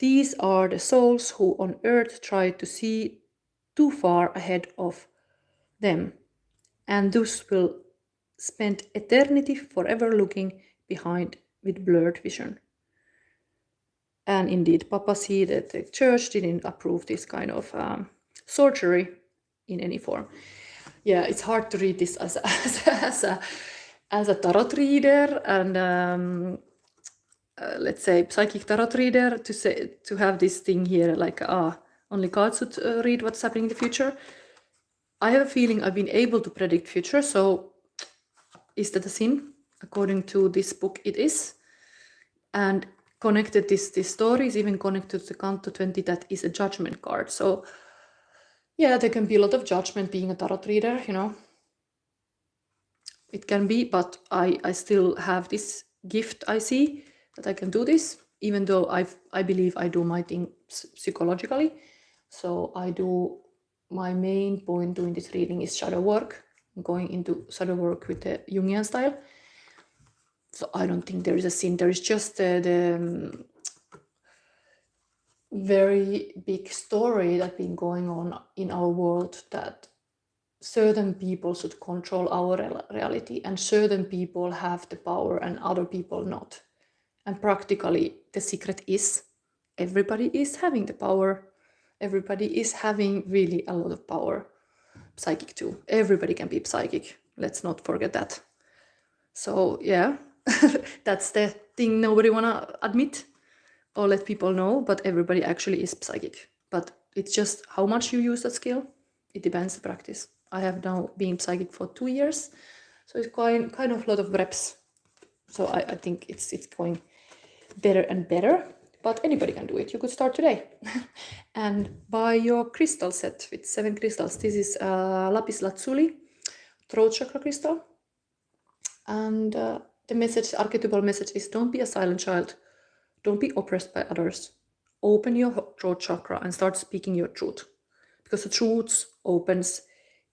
These are the souls who on earth try to see too far ahead of them, and thus will spend eternity forever looking behind with blurred vision. And indeed, Papa see that the church didn't approve this kind of sorcery in any form. Yeah, it's hard to read this as a tarot reader and let's say psychic tarot reader to have this thing here like only God should read what's happening in the future. I have a feeling I've been able to predict future, so is that a sin? According to this book, it is. And connected, this story is even connected to Canto 20, that is a judgment card. So yeah, there can be a lot of judgment being a tarot reader, you know. It can be, but I still have this gift. I see that I can do this, even though I believe I do my thing psychologically. So I do, my main point doing this reading is shadow work, going into shadow work with the Jungian style. So I don't think there is a sin. There is just the very big story that's been going on in our world, that certain people should control our reality, and certain people have the power and other people not. And practically the secret is everybody is having the power. Everybody is having really a lot of power. Psychic too. Everybody can be psychic. Let's not forget that. So yeah, that's the thing nobody wanna admit or let people know, but everybody actually is psychic. But it's just how much you use that skill. It depends on practice. I have now been psychic for 2 years, so it's kind of a lot of reps. So I think it's going better and better, but anybody can do it. You could start today and buy your crystal set with 7 crystals. This is lapis lazuli, throat chakra crystal, and the message, archetypal message, is don't be a silent child, don't be oppressed by others, open your throat chakra and start speaking your truth, because the truth opens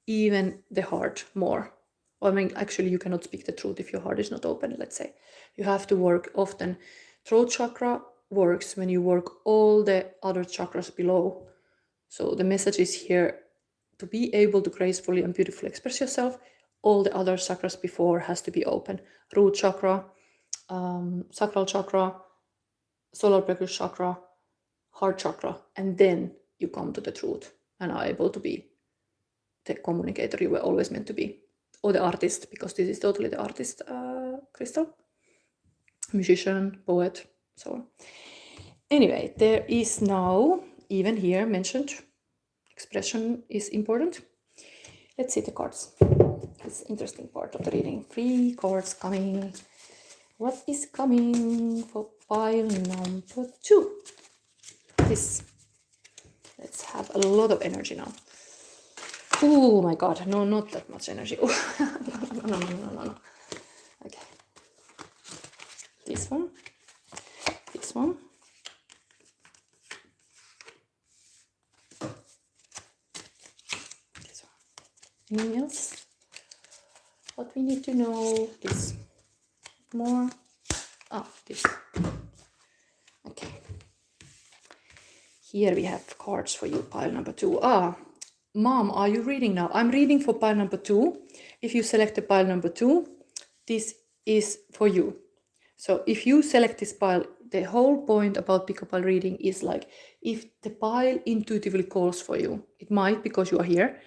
even the heart more. I mean, actually you cannot speak the truth if your heart is not open. Let's say you have to work often. Throat chakra works when you work all the other chakras below. So the message is here to be able to gracefully and beautifully express yourself. All the other chakras before has to be open. Root chakra, sacral chakra, solar plexus chakra, heart chakra, and then you come to the truth and are able to be the communicator you were always meant to be, or the artist, because this is totally the artist crystal, musician, poet, so on. Anyway, there is now even here mentioned expression is important. Let's see the cards. It's interesting part of the reading. 3 cards coming. What is coming for pile number 2? This. Let's have a lot of energy now. Oh my god, no, not that much energy. No. Okay. This one. This one. This one. Anything else? What we need to know? This. More. Ah, this. Okay. Here we have cards for you, pile number 2. Ah, Mom, are you reading now? I'm reading for pile number 2. If you select the pile number 2, this is for you. So if you select this pile, the whole point about pick a pile reading is like, if the pile intuitively calls for you, it might because you are here,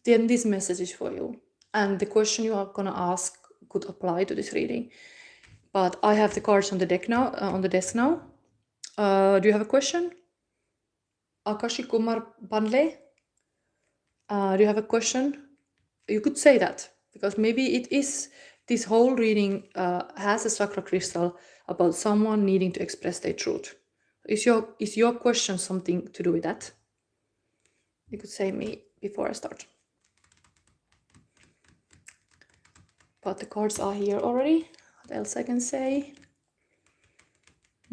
then this message is for you. And the question you are gonna ask could apply to this reading. But I have the cards on the deck now, on the desk now. Do you have a question? Akashi Kumar Banle? Do you have a question? You could say that, because maybe it is, this whole reading has a chakra crystal about someone needing to express their truth. Is your question something to do with that? You could say me before I start. But the cards are here already. What else I can say?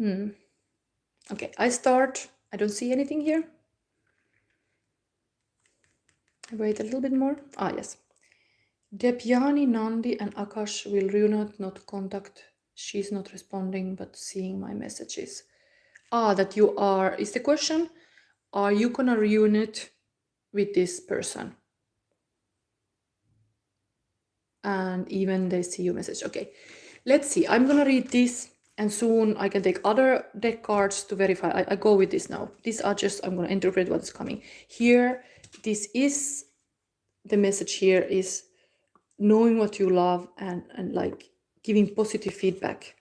Okay, I start. I don't see anything here. I wait a little bit more. Ah, yes. Depyani, Nandi, and Akash will reunite, not contact. She's not responding, but seeing my messages. Ah, that you are, is the question, are you gonna reunite with this person? And even they see your message. Okay, let's see. I'm gonna read this, and soon I can take other deck cards to verify. I go with this now. These are just, I'm gonna interpret what's coming. Here, this is, the message here is knowing what you love and like giving positive feedback.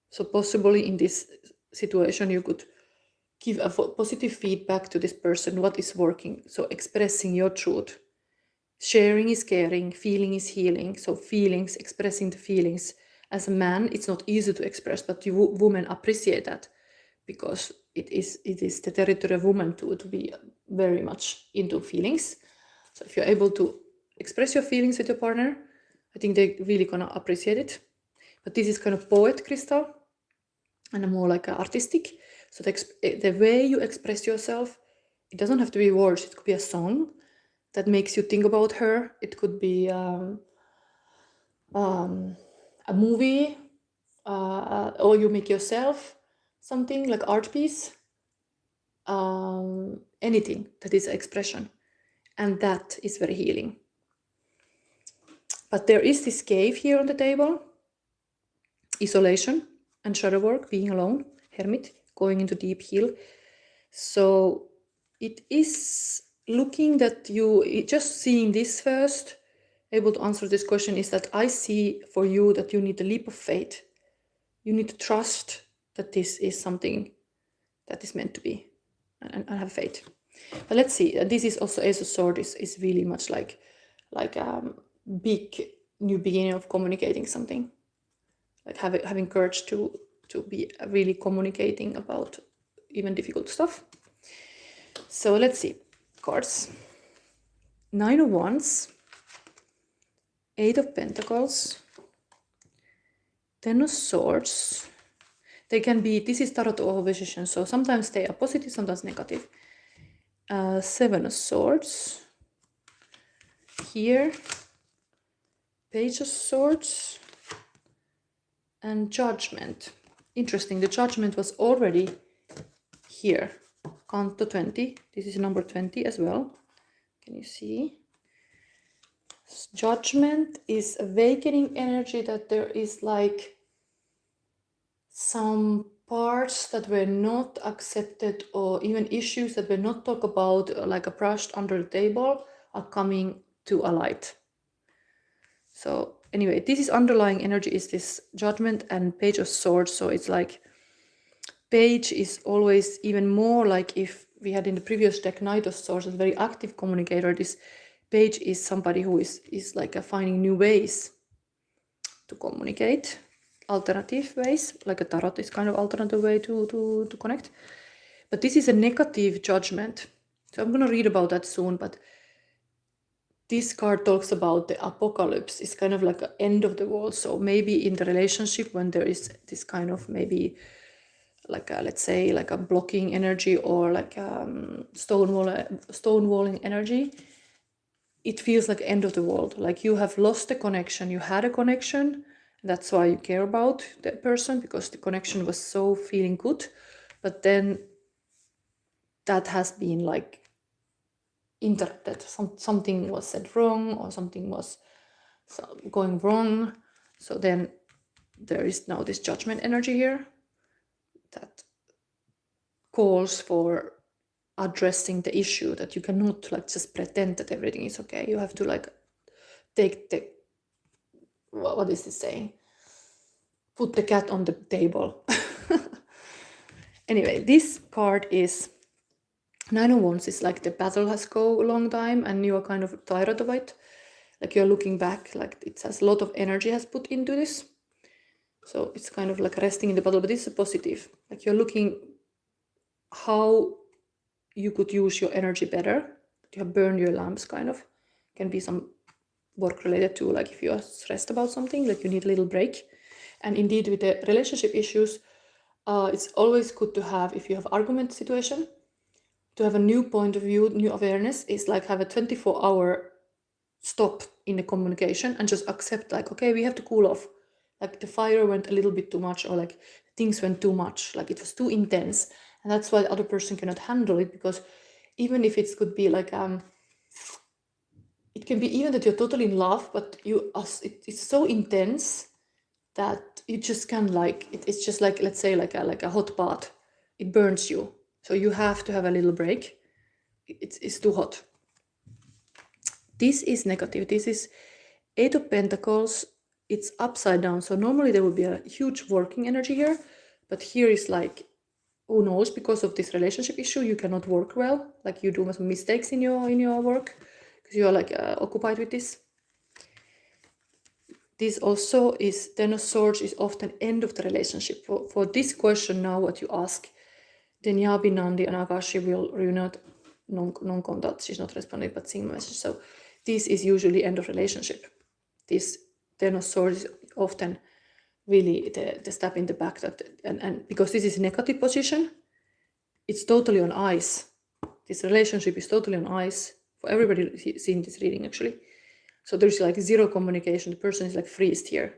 So possibly in this situation, you could give a positive feedback to this person, what is working. So expressing your truth. Sharing is caring, feeling is healing. So feelings, expressing the feelings. As a man, it's not easy to express, but you women appreciate that, because it is the territory of women to be very much into feelings. So if you're able to express your feelings with your partner, I think they're really gonna appreciate it. But this is kind of poet crystal and more like artistic. So the way you express yourself, it doesn't have to be words. It could be a song that makes you think about her. It could be a movie, or you make yourself something like art piece, anything that is expression. And that is very healing. But there is this cave here on the table. Isolation and shadow work, being alone, hermit, going into deep heal. So it is looking that you, just seeing this first, able to answer this question, is that I see for you that you need a leap of faith. You need to trust that this is something that is meant to be, and have faith. But let's see. This is also Ace of Swords is really much like big new beginning of communicating something, like having courage to be really communicating about even difficult stuff. So let's see. Cards. 9 of Wands, 8 of Pentacles, 10 of Swords. They can be, this is Tarot of Opposition, so sometimes they are positive, sometimes negative. 7 of Swords. Here, Page of Swords, and Judgment. Interesting, the Judgment was already here. Count to 20. This is number 20 as well. Can you see? Judgment is awakening energy, that there is like some parts that were not accepted, or even issues that were not talked about, like a brushed under the table, are coming to a light. So anyway, this is underlying energy, is this Judgment and Page of Swords. So it's like Page is always even more like, if we had in the previous deck Knight of Swords, a very active communicator, this Page is somebody who is like finding new ways to communicate, alternative ways, like a tarot is kind of alternative way to connect. But this is a negative Judgment. So I'm going to read about that soon, but this card talks about the apocalypse. It's kind of like an end of the world. So maybe in the relationship, when there is this kind of maybe like a, let's say like a blocking energy, or like stonewalling energy, it feels like end of the world. Like you have lost the connection. You had a connection. That's why you care about that person, because the connection was so feeling good. But then that has been like interrupted. Something was said wrong, or something was going wrong. So then there is now this Judgment energy here that calls for addressing the issue, that you cannot like just pretend that everything is okay. You have to like take the, what is this saying? Put the cat on the table. Anyway, this card is 9 of Wands, is like the battle has go a long time and you are kind of tired of it. Like you're looking back, like it has a lot of energy has put into this. So it's kind of like resting in the battle, but this is a positive. Like you're looking how you could use your energy better. You have burned your lamps, kind of. Can be some work related to, like if you are stressed about something, like you need a little break. And indeed with the relationship issues, it's always good to have, if you have argument situation, to have a new point of view, new awareness, is like have a 24-hour stop in the communication and just accept like, okay, we have to cool off. Like the fire went a little bit too much, or like things went too much, like it was too intense. And that's why the other person cannot handle it, because even if it could be like, it can be even that you're totally in love, but it's so intense that you just can like, it's just like, let's say like a hot bath. It burns you. So you have to have a little break. It's too hot. This is negative. This is 8 of Pentacles. It's upside down. So normally there would be a huge working energy here, but here is like, who knows, because of this relationship issue, you cannot work well. Like you do some mistakes in your work because you are like occupied with this. This also is 10 of Swords, is often end of the relationship. For this question now, what you ask, Denyabi, Nandi, and Akashi will reunite non-contact. She's not responding, but seeing message. So this is usually end of relationship. This 10 of Swords is often really the step in the back, that and because this is a negative position, it's totally on ice. This relationship is totally on ice for everybody seeing this reading, actually. So there's like zero communication. The person is like freezed here,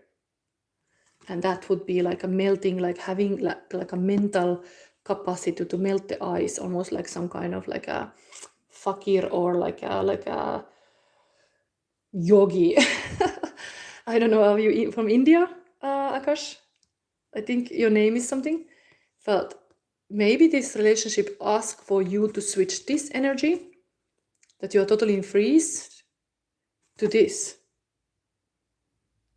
and that would be like a melting, like having like a mental capacity to melt the ice, almost like some kind of like a fakir, or like a yogi. I don't know, are you from India, Akash? I think your name is something. But maybe this relationship asks for you to switch this energy, that you're totally in freeze, to this.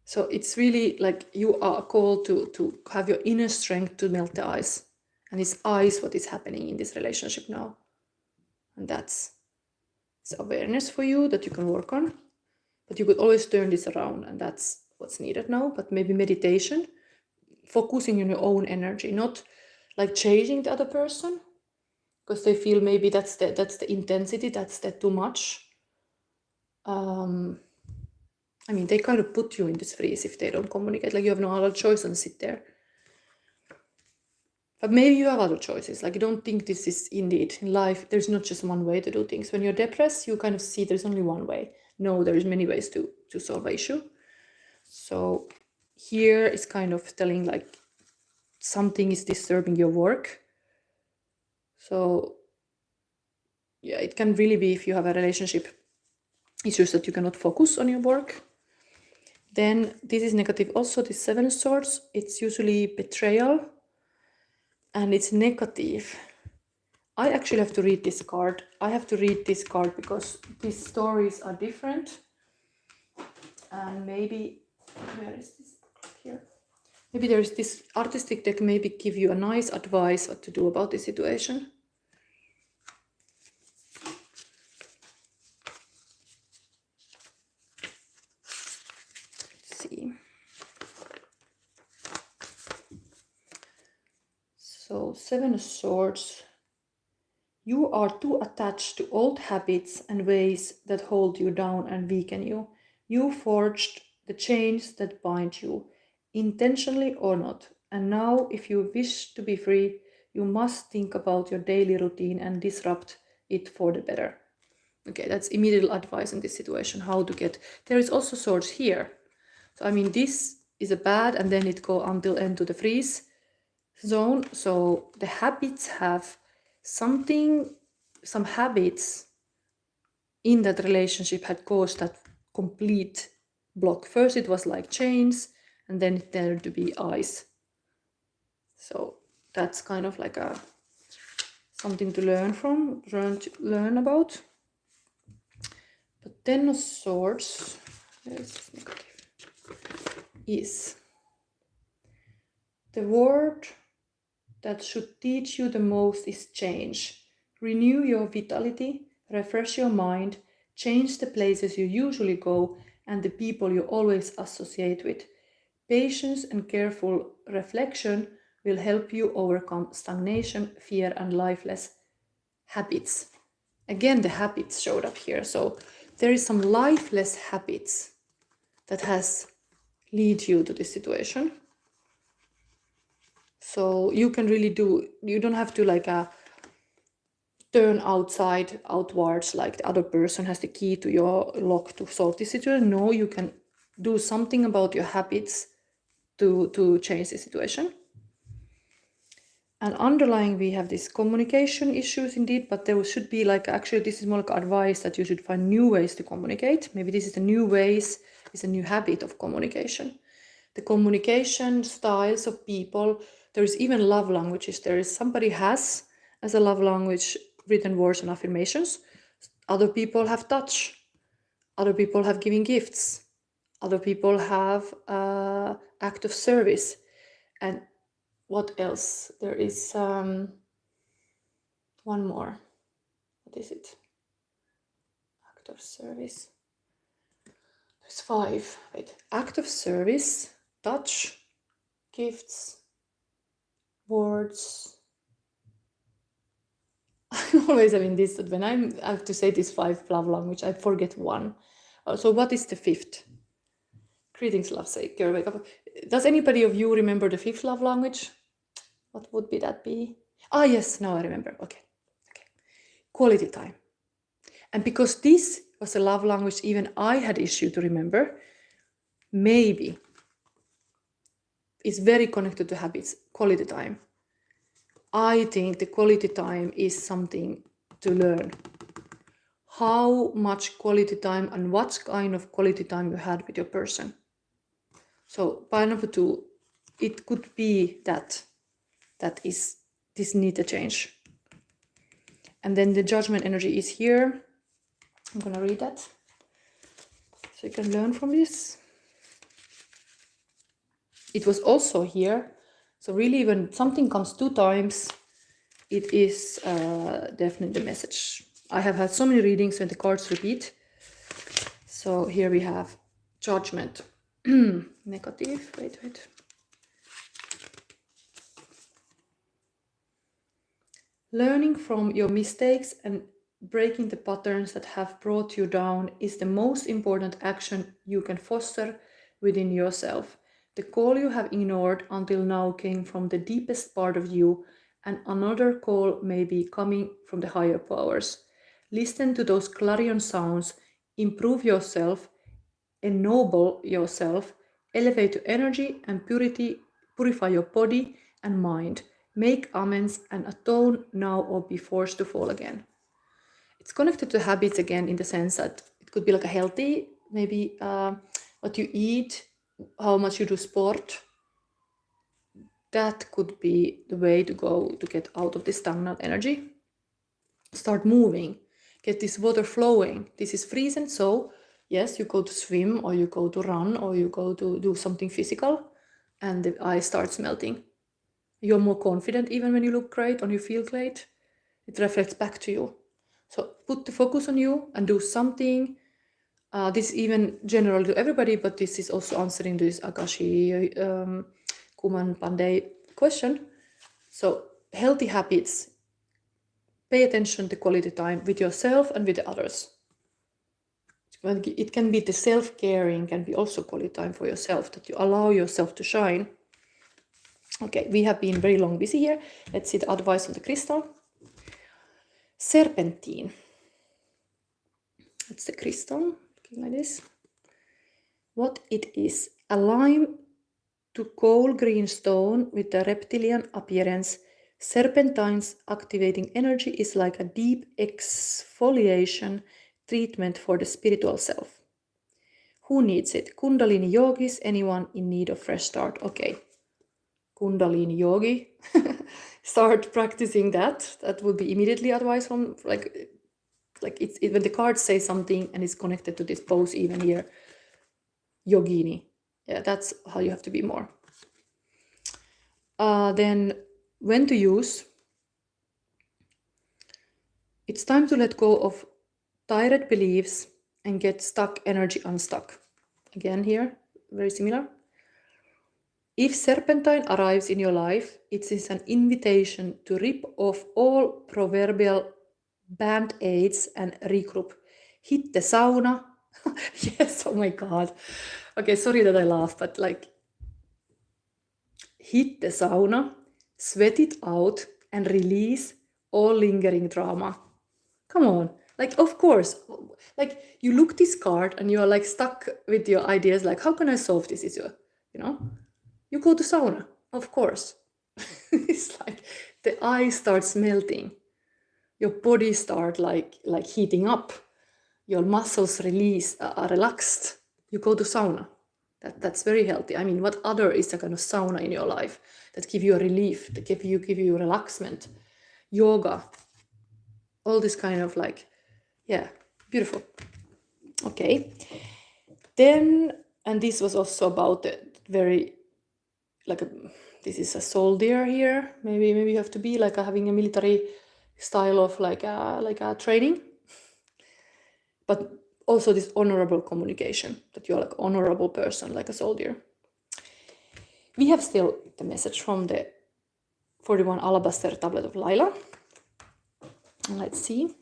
So it's really like you are called to have your inner strength to melt the ice. And it's ice what is happening in this relationship now. And that's awareness for you that you can work on. But you could always turn this around, and that's what's needed now. But maybe meditation, focusing on your own energy, not like changing the other person, because they feel maybe that's the intensity, that's too much. I mean, they kind of put you in this freeze if they don't communicate. Like you have no other choice than sit there. But maybe you have other choices. Like you don't think this is indeed in life. There's not just one way to do things. When you're depressed, you kind of see there's only one way. No, there's many ways to solve an issue. So here is kind of telling like something is disturbing your work. So yeah, it can really be if you have a relationship issues that you cannot focus on your work. Then this is negative also, this 7 of Swords. It's usually betrayal and it's negative. I actually have to read this card. I have to read this card because these stories are different. And maybe, where is this here? Maybe there is this artistic deck, maybe give you a nice advice what to do about this situation. Let's see. So 7 of Swords. You are too attached to old habits and ways that hold you down and weaken you. You forged the chains that bind you, intentionally or not. And now, if you wish to be free, you must think about your daily routine and disrupt it for the better. Okay, that's immediate advice in this situation, how to get... There is also Swords here. So, I mean, this is a bad, and then it go until end to the freeze zone. So the habits have something, some habits in that relationship had caused that complete block. First it was like chains, and then it turned to be ice. So that's kind of like a something to learn from, learn about. But 10 of Swords, there's this negative, is the word that should teach you the most is change. Renew your vitality, refresh your mind, change the places you usually go and the people you always associate with. Patience and careful reflection will help you overcome stagnation, fear, and lifeless habits. Again, the habits showed up here. So there is some lifeless habits that has lead you to this situation. So you can really do, you don't have to like turn outwards, like the other person has the key to your lock to solve this situation. No, you can do something about your habits to change the situation. And underlying, we have these communication issues indeed, but there should be like, actually this is more like advice that you should find new ways to communicate. Maybe this is the new ways, it's a new habit of communication. The communication styles of people, there is even love languages. There is somebody has as a love language written words and affirmations. Other people have touch. Other people have giving gifts. Other people have act of service. And what else? There is one more. What is it? Act of service. There's 5. Wait. Act of service, touch, gifts, words. I'm always having this, that when I have to say these 5 love language, I forget one. So what is the 5th? Greetings, love, say, girl, wake up. Does anybody of you remember the 5th love language? What would that be? Ah, yes, now I remember. Okay. Quality time. And because this was a love language even I had issue to remember, maybe it's very connected to habits, quality time. I think the quality time is something to learn. How much quality time and what kind of quality time you had with your person. So pile number 2, it could be that this need a change. And then the judgment energy is here. I'm gonna read that so you can learn from this. It was also here. So really, when something comes 2 times, it is definitely the message. I have had so many readings when the cards repeat. So here we have judgment. Negative, wait. Learning from your mistakes and breaking the patterns that have brought you down is the most important action you can foster within yourself. The call you have ignored until now came from the deepest part of you, and another call may be coming from the higher powers. Listen to those clarion sounds, improve yourself, ennoble yourself, elevate your energy and purify your body and mind. Make amends and atone now or be forced to fall again. It's connected to habits again, in the sense that it could be like a healthy, maybe what you eat, how much you do sport. That could be the way to go to get out of this stagnant energy. Start moving, get this water flowing. This is freezing, so yes, you go to swim or you go to run or you go to do something physical and the ice starts melting. You're more confident even when you look great or you feel great. It reflects back to you. So put the focus on you and do something. This is even general to everybody, but this is also answering this Akashi Kuman Pandey question. So healthy habits. Pay attention to quality time with yourself and with the others. It can be the self-caring, can be also quality time for yourself, that you allow yourself to shine. Okay, we have been very long busy here. Let's see the advice on the crystal. Serpentine. It's the crystal, looking like this. What it is, a lime to coal green stone with a reptilian appearance. Serpentine's activating energy is like a deep exfoliation treatment for the spiritual self. Who needs it? Kundalini yogis, anyone in need of fresh start? Okay. Kundalini yogi, start practicing that. That would be immediately advice from like it's when the cards say something and it's connected to this pose even here. Yogini. Yeah, that's how you have to be more. Then when to use. It's time to let go of tired beliefs and get stuck energy unstuck. Again here, very similar. If serpentine arrives in your life, it is an invitation to rip off all proverbial band-aids and regroup. Hit the sauna. Yes, oh my God. Okay, sorry that I laugh, but like, hit the sauna, sweat it out, and release all lingering drama. Come on. Like, of course, like you look this card and you're like stuck with your ideas, like, how can I solve this issue? You know? You go to sauna, of course. It's like the ice starts melting. Your body starts like heating up. Your muscles are relaxed. You go to sauna. That's very healthy. I mean, what other is a kind of sauna in your life that give you a relief, that give you relaxment? Yoga. All this kind of like, yeah, beautiful. Okay. Then, and this was also about the very, like this is a soldier here. Maybe you have to be like having a military style of like a training, but also this honorable communication, that you're like an honorable person, like a soldier. We have still the message from the 41 alabaster tablet of Lila. Let's see.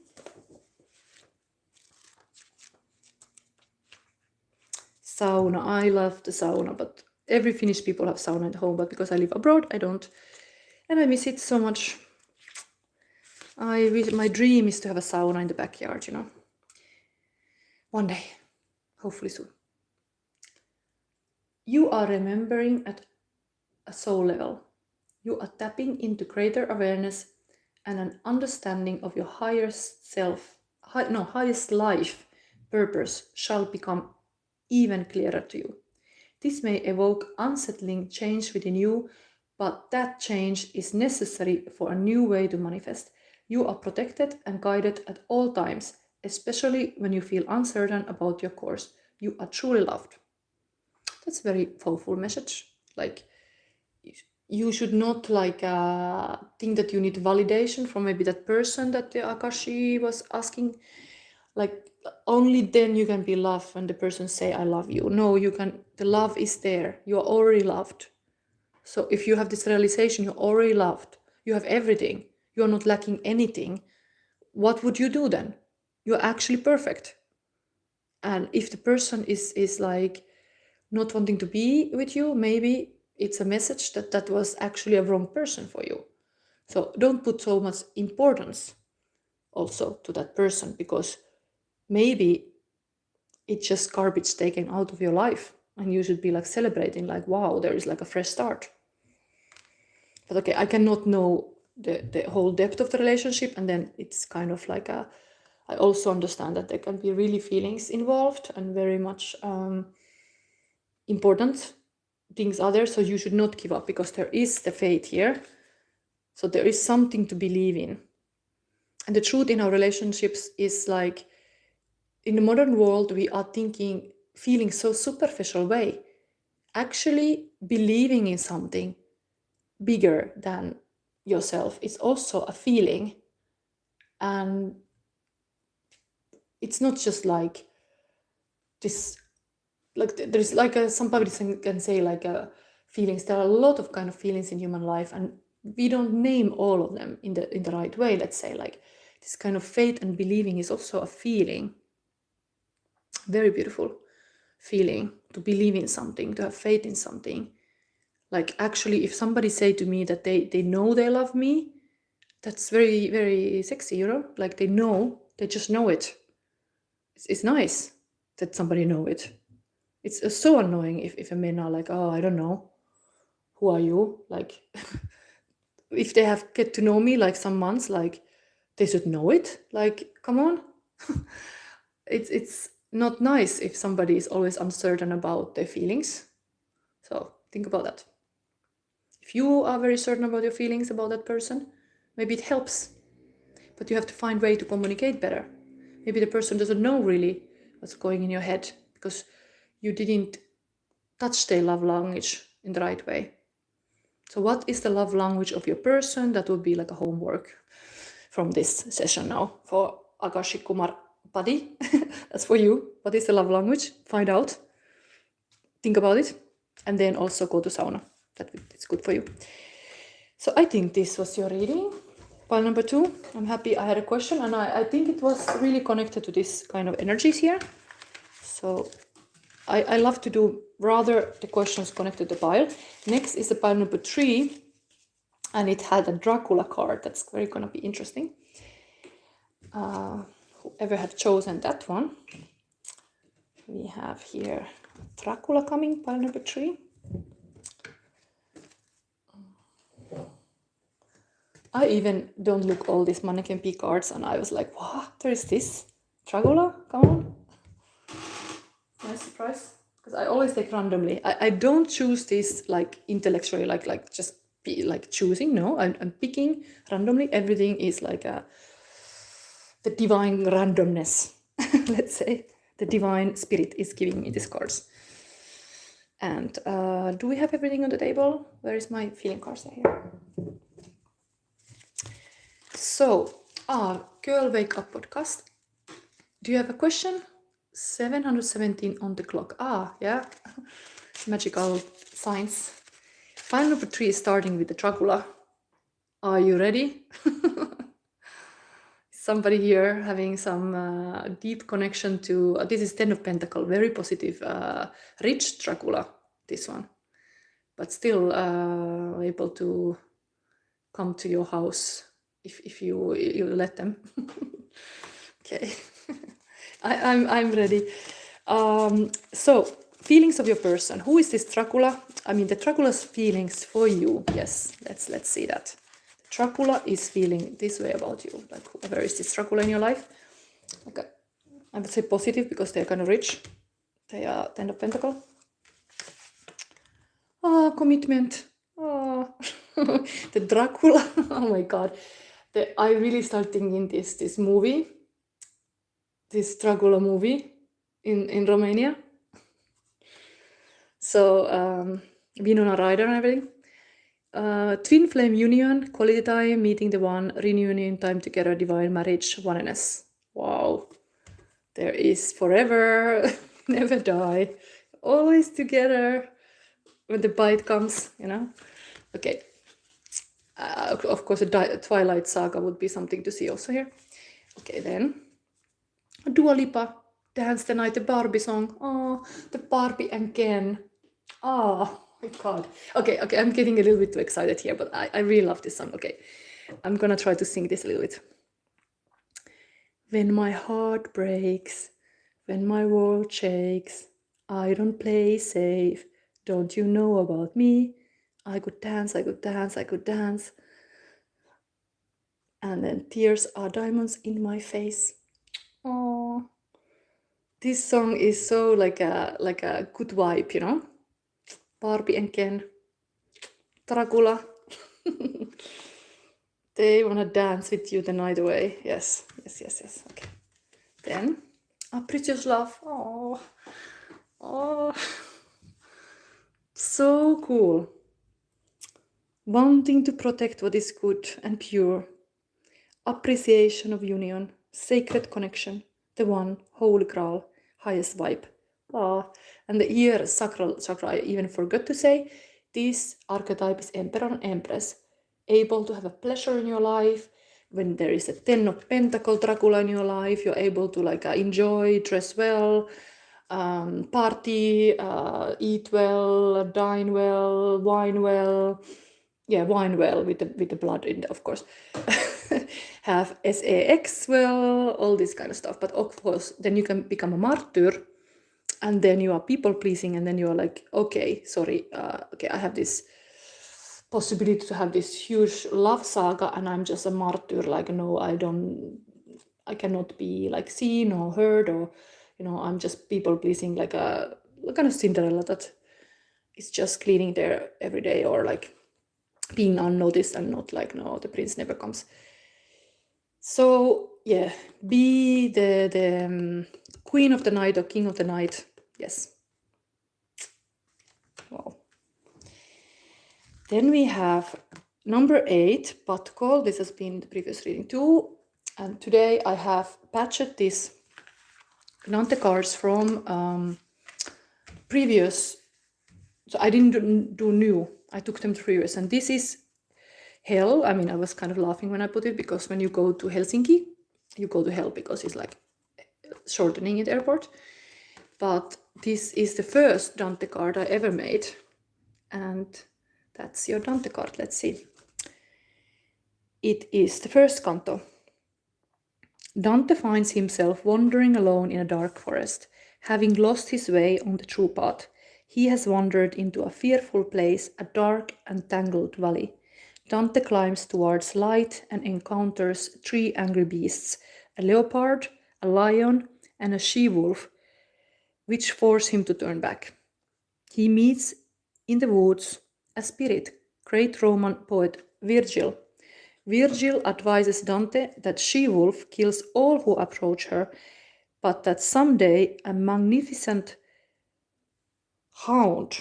Sauna. I love the sauna, but every Finnish people have sauna at home, but because I live abroad, I don't. And I miss it so much. My dream is to have a sauna in the backyard, you know. One day, hopefully soon. You are remembering at a soul level. You are tapping into greater awareness and an understanding of your highest life purpose shall become even clearer to you. This may evoke unsettling change within you, but that change is necessary for a new way to manifest. You are protected and guided at all times, especially when you feel uncertain about your course. You are truly loved. That's a very powerful message. Like, you should not think that you need validation from maybe that person that the Akashi was asking. Like, only then you can be loved when the person say I love you. No, you can, the love is there. You are already loved. So if you have this realization, you're already loved. You have everything. You're not lacking anything. What would you do then? You're actually perfect. And if the person is like not wanting to be with you, maybe it's a message that was actually a wrong person for you. So don't put so much importance also to that person, because maybe it's just garbage taken out of your life, and you should be like celebrating, like, wow, there is like a fresh start. But okay, I cannot know the whole depth of the relationship, and then it's kind of like I also understand that there can be really feelings involved and very much important things are there. So you should not give up, because there is the faith here. So there is something to believe in. And the truth in our relationships is like, in the modern world, we are feeling so superficial way. Actually believing in something bigger than yourself is also a feeling. And it's not just like this, like there's like somebody can say like feelings. There are a lot of kind of feelings in human life, and we don't name all of them in the right way. Let's say like this kind of faith and believing is also a feeling. Very beautiful feeling to believe in something, to have faith in something. Like, actually, if somebody say to me that they know they love me, that's very, very sexy, you know? Like, they just know it. It's nice that somebody know it. It's so annoying if a man are like, oh, I don't know, who are you? Like, if they have get to know me like some months, like, they should know it. Like, come on. It's not nice if somebody is always uncertain about their feelings. So think about that. If you are very certain about your feelings about that person, maybe it helps, but you have to find a way to communicate better. Maybe the person doesn't know really what's going in your head, because you didn't touch their love language in the right way. So what is the love language of your person? That would be like a homework from this session now for Akashi Kumar Padi. That's for you. What is the love language? Find out. Think about it. And then also go to sauna. It's good for you. So I think this was your reading. Pile number 2. I'm happy I had a question, and I think it was really connected to this kind of energies here. So I love to do rather the questions connected to the pile. Next is the pile number 3, and it had a Dracula card. That's very going to be interesting. Whoever had chosen that one. We have here Dracula coming, pile number 3. I even don't look all these Mannequin P cards, and I was like, what? There is this? Dracula? Come on. Nice surprise. Because I always take randomly. I don't choose this like intellectually, like just be like choosing. No, I'm picking randomly. Everything is like the divine randomness. Let's say the divine spirit is giving me these cards. And do we have everything on the table? Where is my feeling cards here? So, Girl Wake Up podcast. Do you have a question? 717 on the clock. Yeah. Magical signs. File number 3 is starting with the Dracula. Are you ready? Somebody here having some deep connection to... this is 10 of Pentacles. Very positive. Rich Dracula, this one. But still able to come to your house if you let them. Okay. I'm ready. So, feelings of your person. Who is this Dracula? I mean, the Dracula's feelings for you. Yes, let's see that. Dracula is feeling this way about you. Like, whoever is this Dracula in your life. Okay. I would say positive, because they're kind of rich. They are 10 of Pentacles. Commitment. The Dracula. Oh my god. I really start thinking this movie, this Dracula movie in Romania. So Winona Ryder and everything. Twin flame union, quality time, meeting the one, reunion, time together, divine marriage, oneness. Wow. There is forever, never die, always together when the bite comes, you know. Okay. Of course, a Twilight Saga would be something to see also here. Okay, then. Dua Lipa, Dance the Night, the Barbie song. Oh, the Barbie and Ken. Oh my god. Okay, I'm getting a little bit too excited here, but I really love this song. Okay, I'm gonna try to sing this a little bit. When my heart breaks, when my world shakes, I don't play safe. Don't you know about me? I could dance, I could dance, I could dance. And then tears are diamonds in my face. Oh, this song is so like a good vibe, you know. Barbie and Ken, Dracula. They wanna dance with you the night away. Yes. Okay. Then, Precious Love. Oh, so cool. Wanting to protect what is good and pure. Appreciation of union, sacred connection, the one, holy grail, highest vibe. And the ear, sacral chakra, I even forgot to say, this archetype is Emperor and Empress, able to have a pleasure in your life. When there is a 10 of Pentacle Dracula in your life, you're able to like enjoy, dress well, party, eat well, dine well, wine well. Yeah, wine well with the blood in there, of course. Have SAX well, all this kind of stuff. But of course, then you can become a martyr, and then you are people pleasing, and then you are like, okay, sorry, okay, I have this possibility to have this huge love saga, and I'm just a martyr. Like, no, I cannot be like seen or heard, or you know, I'm just people pleasing, like a kind of Cinderella that is just cleaning there every day, or like being unnoticed and not like, no, the prince never comes. So yeah, be the queen of the night or king of the night. Yes. Wow. Then we have number 8, Patkol. This has been the previous reading too. And today I have patched this Dante cards from previous. So I didn't do new. I took them previous. And this is hell. I mean, I was kind of laughing when I put it, because when you go to Helsinki, you go to hell because it's like shortening at airport. But this is the first Dante card I ever made. And that's your Dante card. Let's see. It is the first canto. Dante finds himself wandering alone in a dark forest, having lost his way on the true path. He has wandered into a fearful place, a dark and tangled valley. Dante climbs towards light and encounters 3 angry beasts, a leopard, a lion, and a she-wolf, which force him to turn back. He meets in the woods a spirit, great Roman poet Virgil. Virgil advises Dante that she-wolf kills all who approach her, but that someday a magnificent hound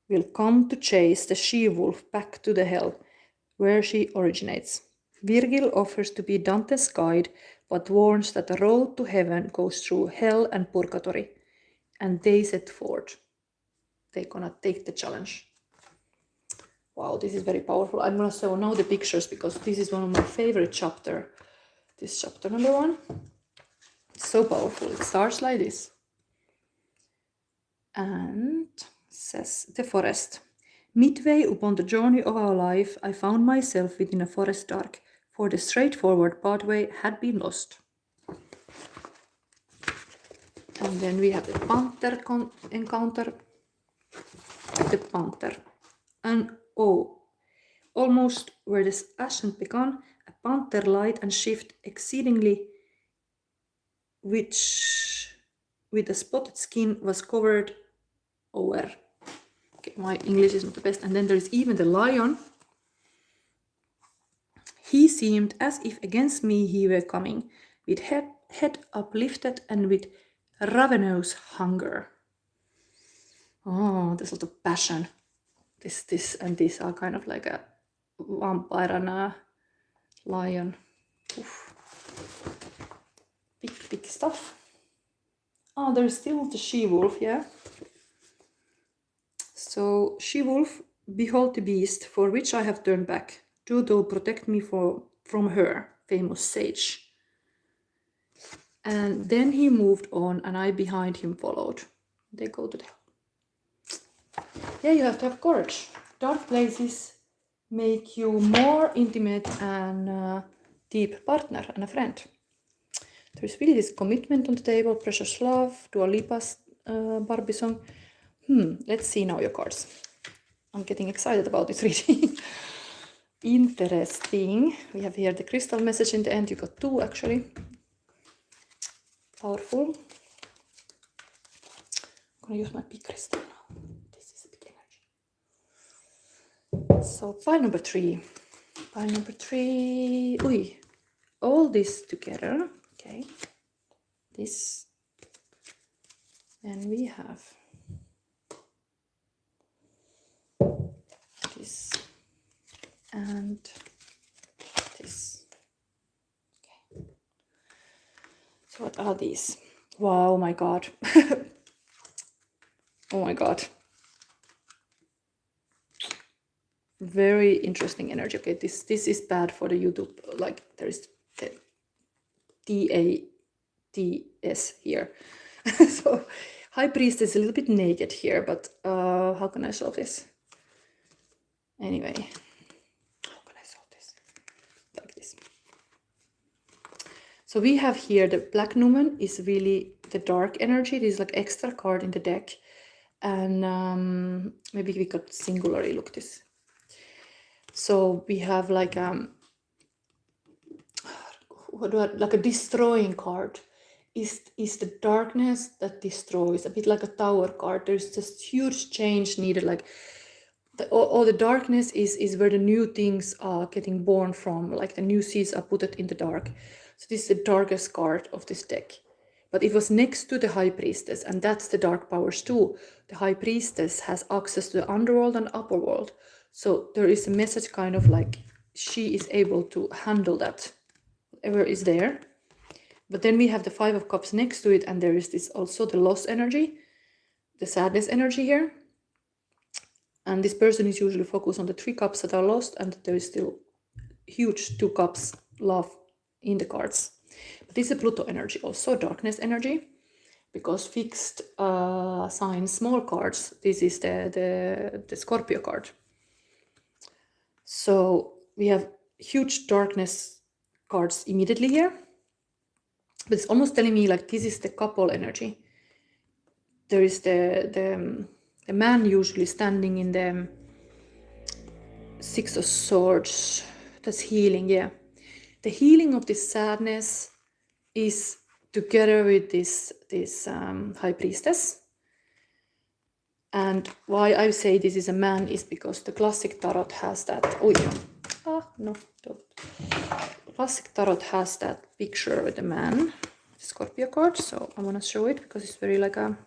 will come to chase the she-wolf back to the hell where she originates. Virgil offers to be Dante's guide, but warns that the road to heaven goes through hell and purgatory. And they set forth. They're gonna take the challenge. Wow, this is very powerful. I'm gonna show now the pictures, because this is one of my favorite chapters. This chapter number 1. It's so powerful. It starts like this. And says the forest. Midway upon the journey of our life, I found myself within a forest dark, for the straightforward pathway had been lost. And then we have the panther encounter. The panther. And almost where this ascent began, a panther light and shift exceedingly, which with the spotted skin was covered over. Okay. my English is not the best. And then there's even the lion. He seemed as if against me he were coming, with head uplifted and with ravenous hunger. Oh, there's a lot of passion. This and this are kind of like a vampire and a lion. Oof. Big stuff. Oh, there's still the she-wolf, yeah. So, she-wolf, behold the beast for which I have turned back. Do thou protect me from her, famous sage. And then he moved on, and I behind him followed. They go to the... Yeah, you have to have courage. Dark places make you more intimate and deep partner and a friend. There's really this commitment on the table, precious love, Dua Lipa's Barbie song. Let's see now your cards. I'm getting excited about this reading. Interesting. We have here the crystal message in the end. You got 2 actually. Powerful. I'm gonna use my big crystal now. This is a big energy. So pile number 3. Pile number 3. Ui. All this together. Okay. This. And we have this and this. Okay. So what are these? Wow, my God. Oh my God. Very interesting energy. Okay, this is bad for the YouTube. Like there is the DATS here. So High Priestess is a little bit naked here, but how can I solve this? Anyway, how can I solve this? Like this. So we have here the Black Numen is really the dark energy. This is like extra card in the deck. And maybe we could singularly look this. So we have like like a destroying card. Is the darkness that destroys, a bit like a Tower card. There's just huge change needed, like all the darkness is where the new things are getting born from, like the new seeds are put in the dark. So this is the darkest card of this deck. But it was next to the High Priestess, and that's the dark powers too. The High Priestess has access to the underworld and upper world. So there is a message kind of like she is able to handle that, whatever is there. But then we have the 5 of Cups next to it, and there is this also the loss energy, the sadness energy here. And this person is usually focused on the 3 cups that are lost, and there is still huge 2 cups love in the cards. But this is a Pluto energy, also darkness energy, because fixed sign small cards. This is the Scorpio card. So we have huge darkness cards immediately here. But it's almost telling me like this is the couple energy. There is the man usually standing in the 6 of Swords. That's healing, yeah. The healing of this sadness is together with this High Priestess. And why I say this is a man is because the classic tarot has that. Oh yeah. No, don't. Classic tarot has that picture with the man, the Scorpio card. So I want to show it because it's very like a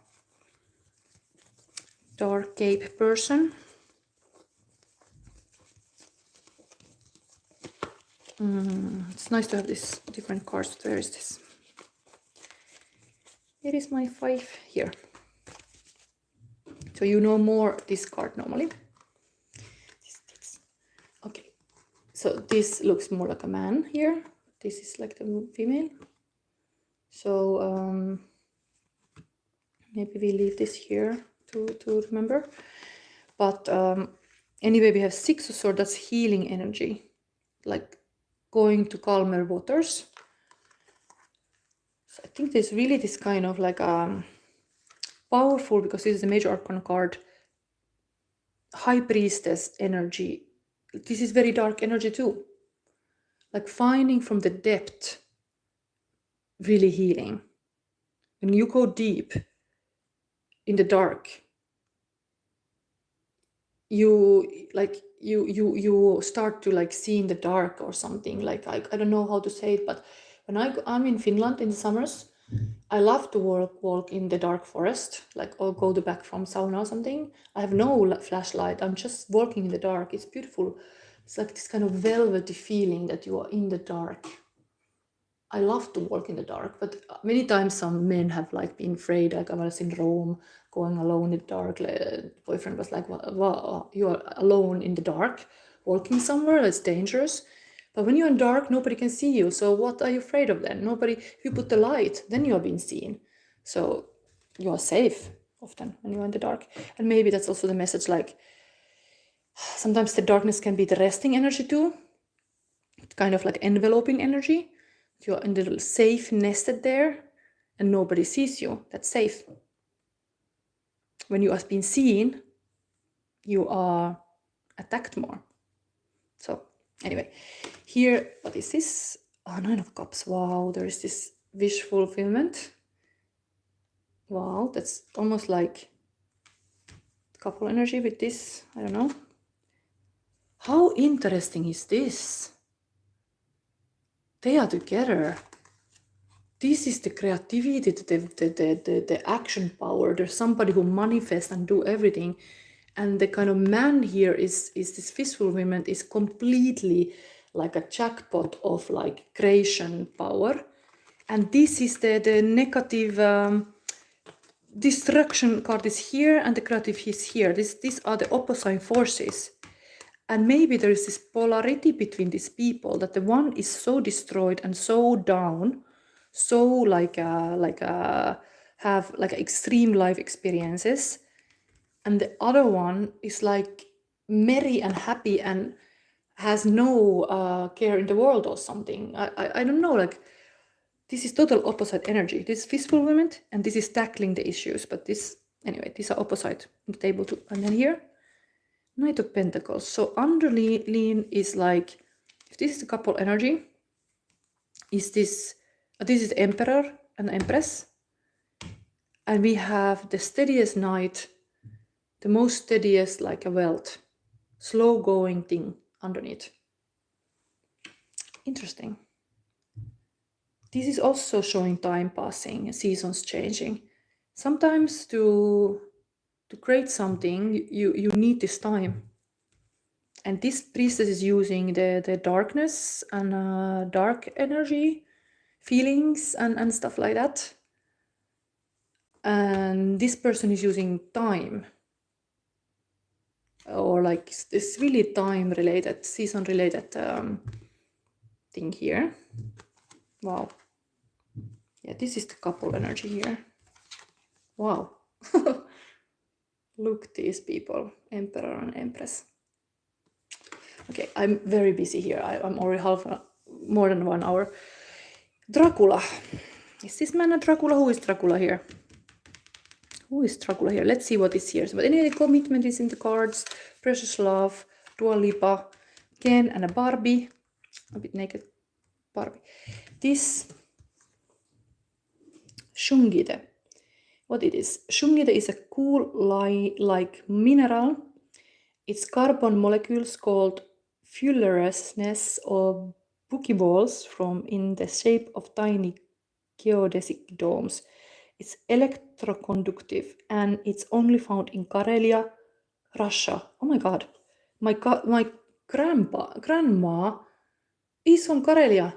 dark cape person. It's nice to have these different cards. Where is this? Here is my 5 here. So you know more this card normally. Okay. So this looks more like a man here. This is like the female. So maybe we leave this here to remember. But anyway, we have 6 of Swords. That's healing energy, like going to calmer waters. So I think there's really this kind of like powerful, because this is the major arcana card, High Priestess energy. This is very dark energy too, like finding from the depth, really healing. When you go deep in the dark, you start to like see in the dark or something. Like I don't know how to say it, but when I'm in Finland in the summers, I love to walk in the dark forest, like, or go back from sauna or something. I have no flashlight. I'm just walking in the dark. It's beautiful. It's like this kind of velvety feeling that you are in the dark. I love to walk in the dark, but many times some men have like been afraid. Like I was in Rome, going alone in the dark. The boyfriend was like, well, you are alone in the dark, walking somewhere. It's dangerous. But when you're in dark, nobody can see you. So what are you afraid of then? Nobody. If you put the light, then you are being seen. So you are safe often when you're in the dark. And maybe that's also the message. Like sometimes the darkness can be the resting energy too, kind of like enveloping energy. You're in the safe, nested there, and nobody sees you. That's safe. When you are being seen, you are attacked more. So anyway, here, what is this? Oh, 9 of Cups. Wow, there is this wish fulfillment. Wow, that's almost like couple energy with this. I don't know. How interesting is this? They are together. This is the creativity, the action power. There's somebody who manifests and do everything. And the kind of man here is this fish fulfillment is completely like a jackpot of like creation power. And this is the negative destruction card is here and the creative is here. These are the opposite forces. And maybe there is this polarity between these people, that the one is so destroyed and so down, so like have like extreme life experiences, and the other one is like merry and happy and has no care in the world or something. I don't know, like this is total opposite energy. This is fish fulfillment and this is tackling the issues, but this, anyway, these are opposite on the table too. And then here, Knight of Pentacles. So underlean is like, if this is the couple energy, is this is Emperor and Empress, and we have the steadiest Knight, the most steadiest, like a wealth, slow going thing underneath. Interesting. This is also showing time passing, seasons changing. Sometimes to create something, you need this time. And this priestess is using the darkness and dark energy, feelings and stuff like that. And this person is using time. Or like this really time related, season related thing here. Wow. Yeah, this is the couple energy here. Wow. Look, these people, Emperor and Empress. Okay, I'm very busy here. I'm already more than 1 hour. Dracula. Is this man a Dracula? Who is Dracula here? Who is Dracula here? Let's see what is here. But anyway, commitment is in the cards. Precious love, Dua Lipa, Ken and a Barbie. A bit naked Barbie. This Shungite. What it is? Shungite is a cool like mineral. Its carbon molecules called fullerousness or buckyballs from in the shape of tiny geodesic domes. It's electroconductive and it's only found in Karelia, Russia. Oh my god. My grandma is from Karelia.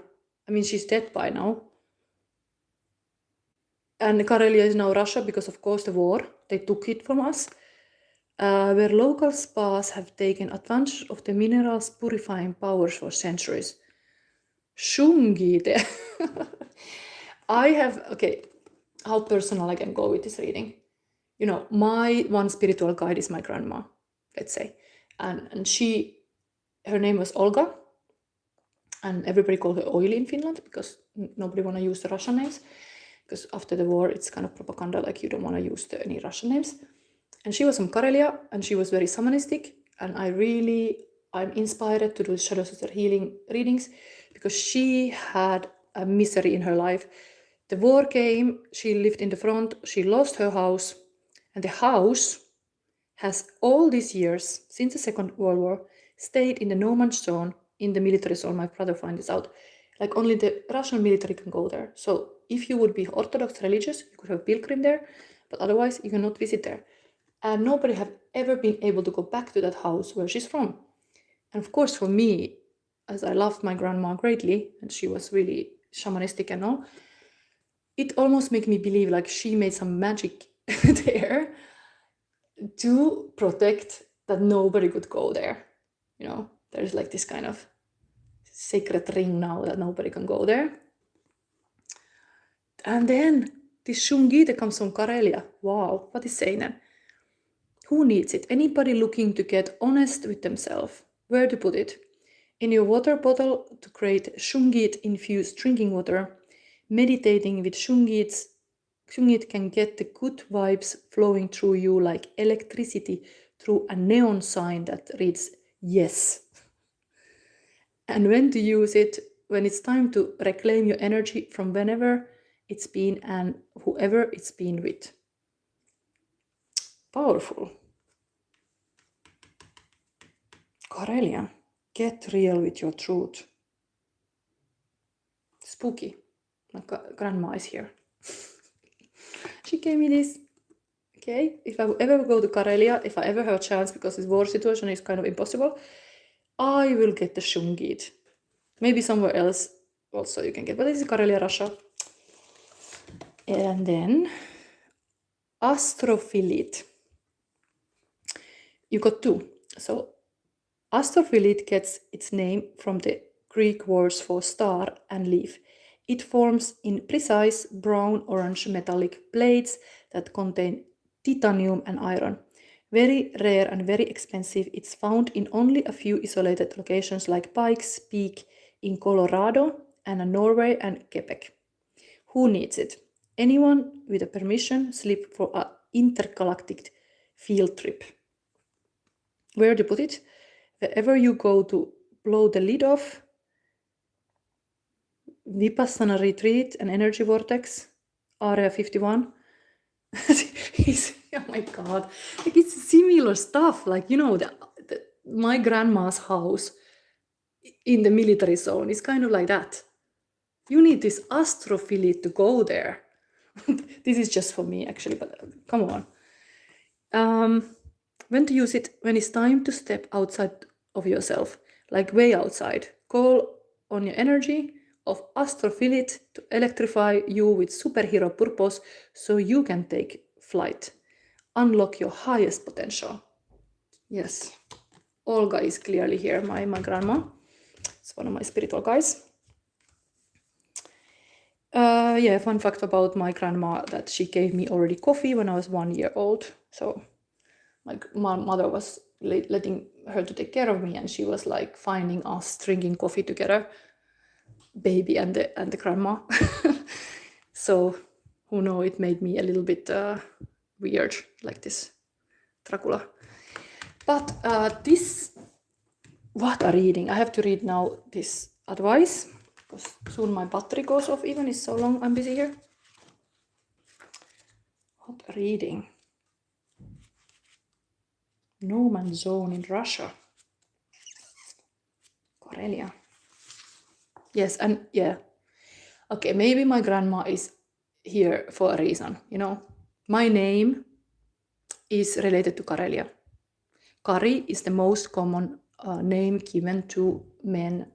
I mean, she's dead by now. And Karelia is now Russia because, of course, the war. They took it from us. Where local spas have taken advantage of the mineral's purifying powers for centuries. Shungite. I have, okay, how personal I can go with this reading. You know, my one spiritual guide is my grandma, let's say. And her name was Olga. And everybody called her Oily in Finland because nobody want to use the Russian names. Because after the war, it's kind of propaganda, like you don't want to use any Russian names. And she was from Karelia, and she was very shamanistic. And I'm inspired to do Shadow Sister Healing readings because she had a misery in her life. The war came, she lived in the front, she lost her house, and the house has all these years, since the Second World War, stayed in the no man's zone, in the military zone. My brother found this out. Like only the Russian military can go there. So if you would be Orthodox religious, you could have pilgrim there, but otherwise you cannot visit there. And nobody have ever been able to go back to that house where she's from. And of course, for me, as I loved my grandma greatly, and she was really shamanistic and all, it almost made me believe like she made some magic there to protect that nobody could go there. You know, there's like this kind of sacred ring now that nobody can go there. And then this Shungite comes from Karelia. Wow, what is saying then? Who needs it? Anybody looking to get honest with themselves? Where to put it? In your water bottle to create Shungite infused drinking water. Meditating with Shungite can get the good vibes flowing through you like electricity through a neon sign that reads yes. And when to use it? When it's time to reclaim your energy from whenever it's been and whoever it's been with. Powerful. Karelia, get real with your truth. Spooky. My grandma is here. She gave me this. Okay, if I ever go to Karelia, if I ever have a chance, because this war situation is kind of impossible, I will get the Shungite. Maybe somewhere else also you can get, but this is Karelia, Russia. And then astrophyllite. You got two. So astrophyllite gets its name from the Greek words for star and leaf. It forms in precise brown-orange metallic plates that contain titanium and iron. Very rare and very expensive. It's found in only a few isolated locations like Pikes Peak in Colorado and Norway and Quebec. Who needs it? Anyone with a permission slip for an intergalactic field trip. Where to put it? Wherever you go to blow the lid off, Vipassana retreat, an energy vortex, Area 51. Oh my god, like it's similar stuff. Like, you know, my grandma's house in the military zone is kind of like that. You need this astrophyllite to go there. This is just for me, actually, but come on. When to use it? When it's time to step outside of yourself, like way outside. Call on your energy of astrophyllite to electrify you with superhero purpose so you can take flight. Unlock your highest potential. Yes, Olga is clearly here, my grandma. It's one of my spiritual guys. Yeah, fun fact about my grandma that she gave me already coffee when I was 1 year old. So my mother was letting her to take care of me, and she was like finding us drinking coffee together, baby and the grandma. So who knows, it made me a little bit weird, like this Dracula. But what a reading. I have to read now this advice, because soon my battery goes off, even it's so long I'm busy here. What a reading. No man's zone in Russia. Karelia. Yes, and yeah. Okay, maybe my grandma is here for a reason, you know. My name is related to Karelia. Kari is the most common name given to men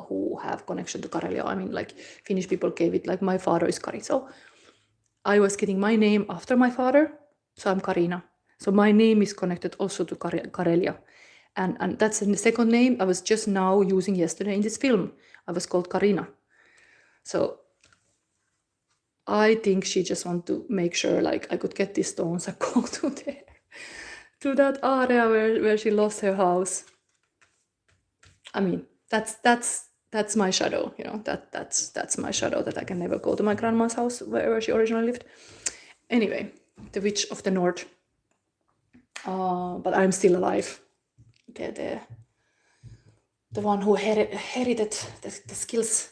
who have connection to Karelia. I mean, like Finnish people gave it, like my father is Kari. So I was getting my name after my father, so I'm Karina. So my name is connected also to Karelia. And that's the second name I was just now using yesterday in this film. I was called Karina. So I think she just wanted to make sure like I could get these stones and go to there, to that area where she lost her house. I mean, that's my shadow, you know, that's my shadow, that I can never go to my grandma's house where she originally lived. Anyway, the Witch of the North. But I'm still alive. The one who inherited the skills.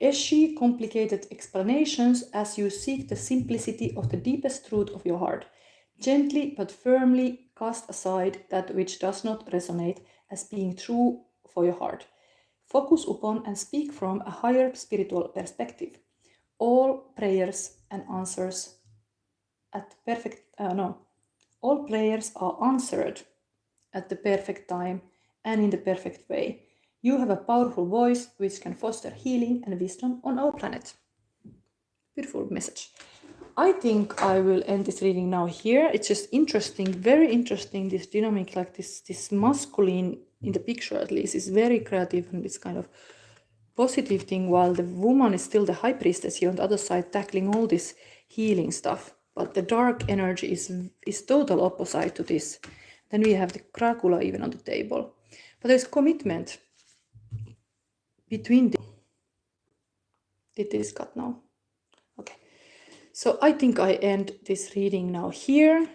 Eschew complicated explanations as you seek the simplicity of the deepest truth of your heart. Gently but firmly cast aside that which does not resonate as being true for your heart. Focus upon and speak from a higher spiritual perspective. All prayers and answers all prayers are answered at the perfect time and in the perfect way. You have a powerful voice which can foster healing and wisdom on our planet. Beautiful message. I think I will end this reading now here. It's just interesting, very interesting, this dynamic, like this masculine, in the picture at least, is very creative and this kind of positive thing, while the woman is still the high priestess here on the other side, tackling all this healing stuff. But the dark energy is total opposite to this. Then we have the Dracula even on the table. But there's commitment between the... Did this cut now? Okay. So I think I end this reading now here.